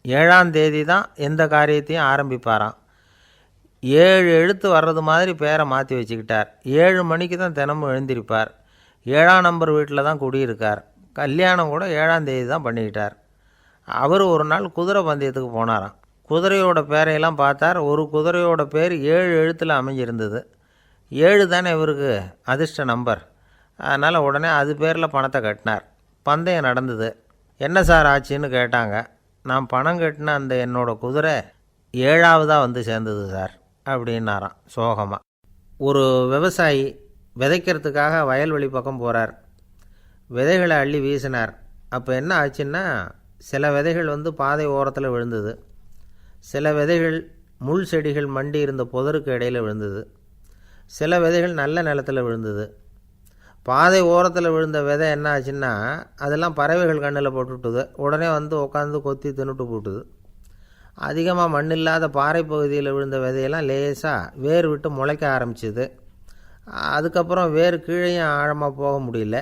7ஆம் தேதி தான் எந்த காரியத்தையும் ஆரம்பிப்பாராம். 7 எழுத்து வர்றது மாதிரி பேரை மாற்றி வச்சுக்கிட்டார். 7 மணிக்கு தான் தினமும் எழுந்திருப்பார். 7ஆம் நம்பர் வீட்டில் தான் குடியிருக்கார். கல்யாணம் கூட 7ஆம் தேதி தான் பண்ணிக்கிட்டார். அவர் ஒரு நாள் குதிரை பந்தயத்துக்கு போனாராம். குதிரையோட பேரையெல்லாம் பார்த்தார். ஒரு குதிரையோட பேர் 7 எழுத்தில் அமைஞ்சிருந்தது. 7 தானே இவருக்கு அதிர்ஷ்ட நம்பர். அதனால் உடனே அது பேரில் பணத்தை கட்டினார். பந்தயம் நடந்தது. என்ன சார் ஆச்சுன்னு கேட்டாங்க. நான் பணம் கட்டின அந்த என்னோடய குதிரை 7ஆவதாக சேர்ந்தது சார் அப்படின்னாராம் சோகமாக. ஒரு விவசாயி விதைக்கிறதுக்காக வயல்வெளி பக்கம் போகிறார். விதைகளை அள்ளி வீசினார். அப்போ என்ன ஆச்சுன்னா, சில விதைகள் பாதை ஓரத்தில் விழுந்தது, சில விதைகள் முள் செடிகள் மண்டி இருந்த புதருக்கு இடையில் விழுந்தது, சில விதைகள் நல்ல நிலத்தில் விழுந்தது. பாதை ஓரத்தில் விழுந்த விதை என்ன ஆச்சுன்னா, அதெல்லாம் பறவைகள் கண்ணில் போட்டுவிட்டுது. உடனே உட்காந்து கொத்தி தின்னுட்டு போட்டுது. அதிகமாக மண் இல்லாத பாறை பகுதியில் விழுந்த விதையெல்லாம் லேசாக வேர் விட்டு முளைக்க ஆரம்பிச்சிது. அதுக்கப்புறம் வேர் கீழேயும் ஆழமாக போக முடியல,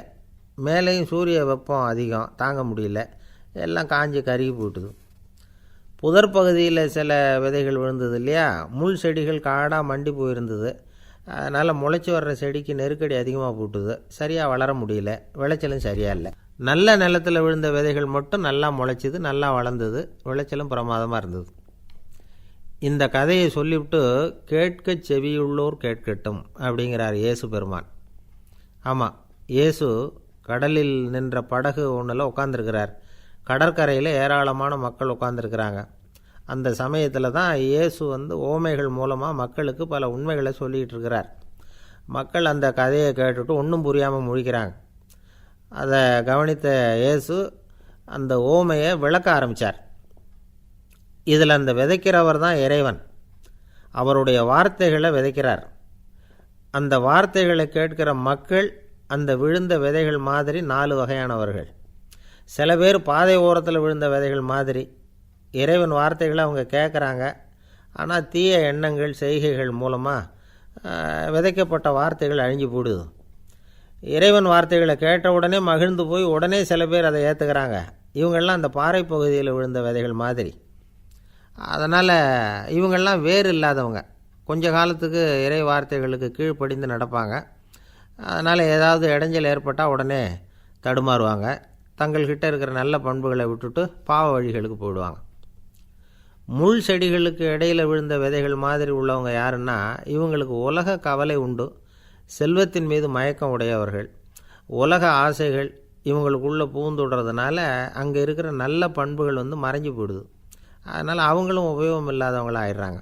மேலேயும் சூரிய வெப்பம் அதிகம் தாங்க முடியல, எல்லாம் காஞ்சி கருகி போட்டுது. புதர் பகுதியில் சில விதைகள் விழுந்தது இல்லையா, முள் செடிகள் காடாக மண்டி போயிருந்தது. அதனால் முளைச்சி வர்ற செடிக்கு நெருக்கடி அதிகமாக போட்டுது, சரியாக வளர முடியல, விளைச்சலும் சரியாக இல்லை. நல்ல நிலத்தில் விழுந்த விதைகள் மட்டும் நல்லா முளைச்சிது, நல்லா வளர்ந்தது, விளைச்சலும் பிரமாதமாக இருந்தது. இந்த கதையை சொல்லிவிட்டு கேட்க செவியுள்ளோர் கேட்கட்டும் அப்படிங்கிறார் இயேசு பெருமான். ஆமாம், இயேசு கடலில் நின்ற படகு ஒன்றில் உட்காந்துருக்கிறார். கடற்கரையில் ஏராளமான மக்கள் உட்காந்துருக்கிறாங்க. அந்த சமயத்தில் தான் இயேசு ஓமைகள் மூலமாக மக்களுக்கு பல உண்மைகளை சொல்லிகிட்டு இருக்கிறார். மக்கள் அந்த கதையை கேட்டுட்டு ஒன்றும் புரியாமல் முழிக்கிறாங்க. அதை கவனித்த இயேசு அந்த ஓமையை விளக்க ஆரம்பித்தார். இதில் அந்த விதைக்கிறவர் தான் இறைவன். அவருடைய வார்த்தைகளை விதைக்கிறார். அந்த வார்த்தைகளை கேட்கிற மக்கள் அந்த விழுந்த விதைகள் மாதிரி 4 வகையானவர்கள். சில பேர் பாதை ஓரத்தில் விழுந்த விதைகள் மாதிரி இறைவன் வார்த்தைகளை அவங்க கேட்குறாங்க. ஆனால் தீய எண்ணங்கள் செய்கைகள் மூலமாக விதைக்கப்பட்ட வார்த்தைகள் அழிஞ்சு போடுது. இறைவன் வார்த்தைகளை கேட்ட உடனே மகிழ்ந்து போய் உடனே சில பேர் அதை ஏற்றுக்கிறாங்க. இவங்கெல்லாம் அந்த பாறை பகுதியில் விழுந்த விதைகள் மாதிரி. அதனால் இவங்கெல்லாம் வேறு இல்லாதவங்க, கொஞ்ச காலத்துக்கு இறை வார்த்தைகளுக்கு கீழ்ப்படிந்து நடப்பாங்க. அதனால் ஏதாவது இடைஞ்சல் ஏற்பட்டால் உடனே தடுமாறுவாங்க. தங்கள்கிட்ட இருக்கிற நல்ல பண்புகளை விட்டுட்டு பாவ வழிகளுக்கு போயிடுவாங்க. முள் செடிகளுக்கு இடையில் விழுந்த விதைகள் மாதிரி உள்ளவங்க யாருன்னா, இவங்களுக்கு உலக கவலை உண்டு, செல்வத்தின் மீது மயக்கம் உடையவர்கள். உலக ஆசைகள் இவங்களுக்குள்ளே பூந்துடுறதுனால அங்கே இருக்கிற நல்ல பண்புகள் மறைஞ்சு போயிடுது. அதனால் அவங்களும் உபயோகம் இல்லாதவங்களாக ஆயிடுறாங்க.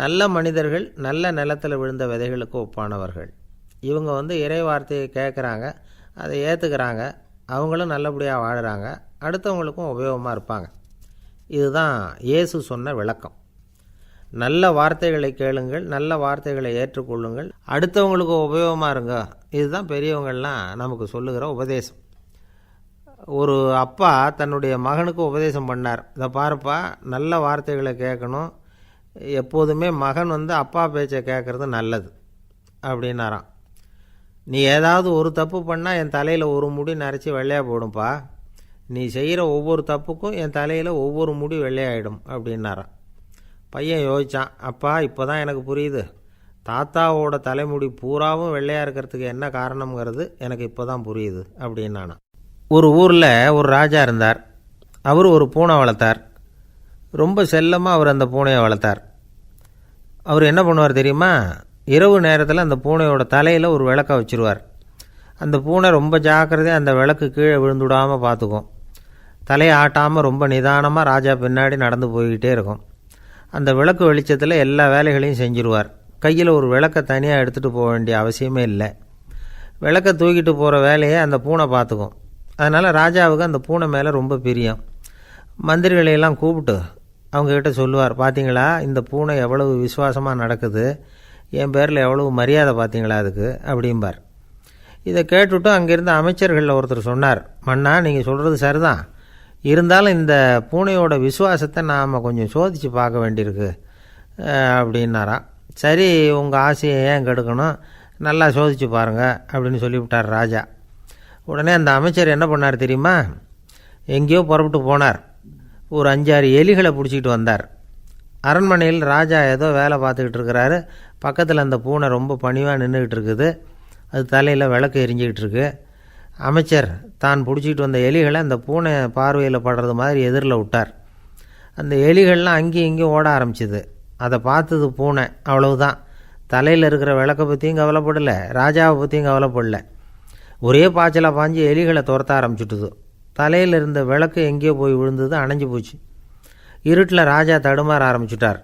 நல்ல மனிதர்கள் நல்ல நிலத்தில் விழுந்த விதைகளுக்கு ஒப்பானவர்கள். இவங்க இறை வார்த்தையை கேட்குறாங்க, அதை ஏற்றுக்கிறாங்க, அவங்களும் நல்லபடியாக வாழுறாங்க, அடுத்தவங்களுக்கும் உபயோகமாக இருப்பாங்க. இதுதான் இயேசு சொன்ன விளக்கம். நல்ல வார்த்தைகளை கேளுங்கள், நல்ல வார்த்தைகளை ஏற்றுக்கொள்ளுங்கள், அடுத்தவங்களுக்கு உபயோகமாக இருங்க. இதுதான் பெரியவங்கள்லாம் நமக்கு சொல்லுகிற உபதேசம். ஒரு அப்பா தன்னுடைய மகனுக்கு உபதேசம் பண்ணார். இதை பாருப்பா, நல்ல வார்த்தைகளை கேட்கணும், எப்போதுமே மகன் அப்பா பேச்சை கேட்குறது நல்லது அப்படின்னாராம். நீ ஏதாவது ஒரு தப்பு பண்ணால் என் தலையில் ஒரு முடி நரைச்சி வெள்ளையாக போடும்பா, நீ செய்கிற ஒவ்வொரு தப்புக்கும் என் தலையில் ஒவ்வொரு முடி வெள்ளையாயிடும் அப்படின்னாராம். பையன் யோசித்தான், அப்பா இப்போ தான் எனக்கு புரியுது, தாத்தாவோட தலைமுடி பூராவும் வெள்ளையாக இருக்கிறதுக்கு என்ன காரணங்கிறது எனக்கு இப்போ தான் புரியுது அப்படின்னானா. ஒரு ஊரில் ஒரு ராஜா இருந்தார். அவர் ஒரு பூனை வளர்த்தார். ரொம்ப செல்லமாக அவர் அந்த பூனையை வளர்த்தார். அவர் என்ன பண்ணுவார் தெரியுமா, இரவு நேரத்தில் அந்த பூனையோட தலையில் ஒரு விளக்கை வச்சுருவார். அந்த பூனை ரொம்ப ஜாக்கிரதையாக அந்த விளக்கு கீழே விழுந்துடாமல் பார்த்துக்கும். தலையை ஆட்டாமல் ரொம்ப நிதானமாக ராஜா பின்னாடி நடந்து போய்கிட்டே இருக்கும். அந்த விளக்கு வெளிச்சத்தில் எல்லா வேலைகளையும் செஞ்சுருவார். கையில் ஒரு விளக்கை தனியாக எடுத்துகிட்டு போக வேண்டிய அவசியமே இல்லை. விளக்கை தூக்கிட்டு போகிற வேலையை அந்த பூனை பார்த்துக்கும். அதனால் ராஜாவுக்கு அந்த பூனை மேலே ரொம்ப பிரியம். மந்திரிகளையெல்லாம் கூப்பிட்டு அவங்கக்கிட்ட சொல்லுவார், பார்த்தீங்களா இந்த பூனை எவ்வளவு விசுவாசமாக நடக்குது, என் பேரில் எவ்வளவு மரியாதை பார்த்தீங்களா அதுக்கு அப்படிம்பார். இதை கேட்டுவிட்டு அங்கேருந்த அமைச்சர்களில் ஒருத்தர் சொன்னார், மன்னா நீங்கள் சொல்கிறது சரிதான், இருந்தாலும் இந்த பூனையோட விசுவாசத்தை நாம் கொஞ்சம் சோதித்து பார்க்க வேண்டியிருக்கு அப்படின்னாராம். சரி, உங்கள் ஆசையை ஏன் கெடுக்கணும், நல்லா சோதித்து பாருங்கள் அப்படின்னு சொல்லிவிட்டார் ராஜா. உடனே அந்த அமைச்சர் என்ன பண்ணார் தெரியுமா, எங்கேயோ புறப்பட்டு போனார். ஒரு 5-6 எலிகளை பிடிச்சிக்கிட்டு வந்தார். அரண்மனையில் ராஜா ஏதோ வேலை பார்த்துக்கிட்டு இருக்கிறாரு. பக்கத்தில் அந்த பூனை ரொம்ப பணிவாக நின்றுக்கிட்டு இருக்குது. அது தலையில் விளக்கு எரிஞ்சிக்கிட்டு இருக்கு. அமைச்சர் தான் பிடிச்சிக்கிட்டு வந்த எலிகளை அந்த பூனை பார்வையில் படுறது மாதிரி எதிரில் விட்டார். அந்த எலிகள்லாம் அங்கேயும் இங்கேயும் ஓட ஆரம்பிச்சிது. அதை பார்த்தது பூனை, அவ்வளவுதான். தலையில் இருக்கிற விளக்கை பற்றியும் கவலைப்படலை, ராஜாவை பற்றியும் கவலைப்படலை. ஒரே பாய்ச்சலாக பாஞ்சு எலிகளை துரத்த ஆரம்பிச்சுட்டுது. தலையில் இருந்த விளக்கு எங்கேயோ போய் விழுந்தது, அணைஞ்சு போச்சு. இருட்டில் ராஜா தடுமாற ஆரம்பிச்சுட்டார்.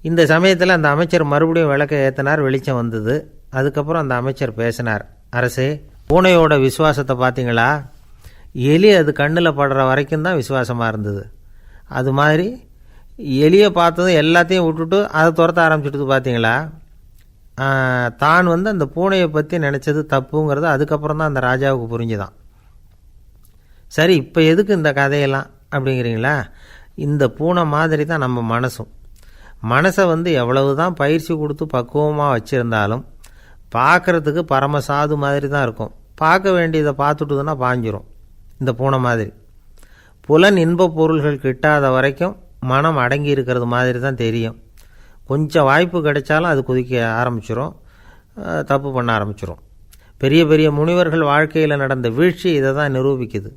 இந்த சமயத்தில் அந்த அமைச்சர் மறுபடியும் விளக்கை ஏற்றினார். வெளிச்சம் வந்தது. அதுக்கப்புறம் அந்த அமைச்சர் பேசினார், அரசே, பூனையோட விசுவாசத்தை பார்த்தீங்களா, எலி அது கண்ணில் படுற வரைக்கும் தான் விசுவாசமாக இருந்தது. அது மாதிரி எலியை பார்த்ததும் எல்லாத்தையும் விட்டுட்டு அதை துரத்த ஆரம்பிச்சுட்டு பார்த்தீங்களா. தான் அந்த பூனையை பற்றி நினச்சது தப்புங்கிறது அதுக்கப்புறம் தான் அந்த ராஜாவுக்கு புரிஞ்சுதான். சரி, இப்போ எதுக்கு இந்த கதையெல்லாம் அப்படிங்கிறீங்களா. இந்த பூனை மாதிரி தான் நம்ம மனசும். மனசை எவ்வளவு தான் பயிற்சி கொடுத்து பக்குவமாக வச்சுருந்தாலும் பார்க்குறதுக்கு பரமசாது மாதிரி தான் இருக்கும். பார்க்க வேண்டியதை பார்த்துட்டுதுன்னா பாஞ்சிரும். இந்த பூனை மாதிரி புலன் இன்ப பொருள்கள் கிட்டாத வரைக்கும் மனம் அடங்கி இருக்கிறது மாதிரி தான் தெரியும். கொஞ்சம் வாய்ப்பு கிடைச்சாலும் அது குதிக்க ஆரம்பிச்சிடும், தப்பு பண்ண ஆரம்பிச்சிடும். பெரிய பெரிய முனிவர்கள் வாழ்க்கையில் நடந்த வீழ்ச்சி இதை தான் நிரூபிக்குது.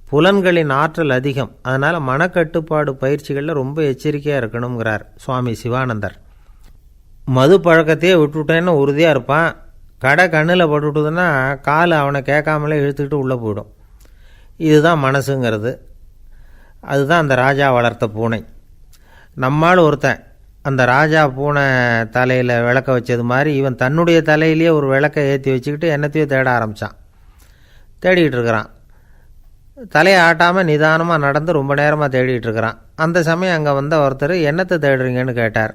புலன்களின் ஆற்றல் அதிகம். அதனால் மனக்கட்டுப்பாடு பயிற்சிகளில் ரொம்ப எச்சரிக்கையாக இருக்கணுங்கிறார் சுவாமி சிவானந்தர். மது பழக்கத்தையே விட்டுவிட்டேன்னு உறுதியாக இருப்பான். கடை கண்ணில் பட்டுவிட்டதுன்னா கால் அவனை கேட்காமலே இழுத்துக்கிட்டு உள்ளே போயிடும். இதுதான் மனசுங்கிறது. அதுதான் அந்த ராஜா வளர்த்த பூனை. நம்மால் ஒருத்தன் அந்த ராஜா பூனை தலையில் விளக்க வச்சது மாதிரி இவன் தன்னுடைய தலையிலேயே ஒரு விளக்கை ஏற்றி வச்சுக்கிட்டு என்னத்தையோ தேட ஆரம்பித்தான். தேடிக்கிட்டு இருக்கிறான். தலையை ஆட்டாமல் நிதானமாக நடந்து ரொம்ப நேரமாக தேடிகிட்டு இருக்கிறான். அந்த சமயம் அங்கே வந்த ஒருத்தர், என்னத்தை தேடுறீங்கன்னு கேட்டார்.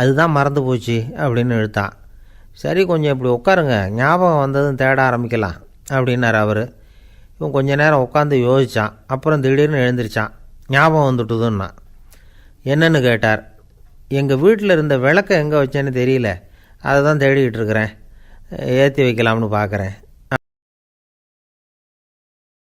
அதுதான் மறந்து போச்சு அப்படின்னு இழுத்தான். சரி, கொஞ்சம் இப்படி உட்காருங்க, ஞாபகம் வந்ததும் தேட ஆரம்பிக்கலாம் அப்படின்னார் அவர். இவன் கொஞ்ச நேரம் உட்காந்து யோசித்தான். அப்புறம் திடீர்னு எழுந்திரிச்சான். ஞாபகம் வந்துட்டுதுன்னா. என்னன்னு கேட்டார். எங்கள் வீட்டில் இருந்த விளக்கை எங்கே வச்சேன்னு தெரியல, அதை தான் தேடிக்கிட்டு இருக்கிறேன், ஏற்றி வைக்கலாம்னு பார்க்குறேன்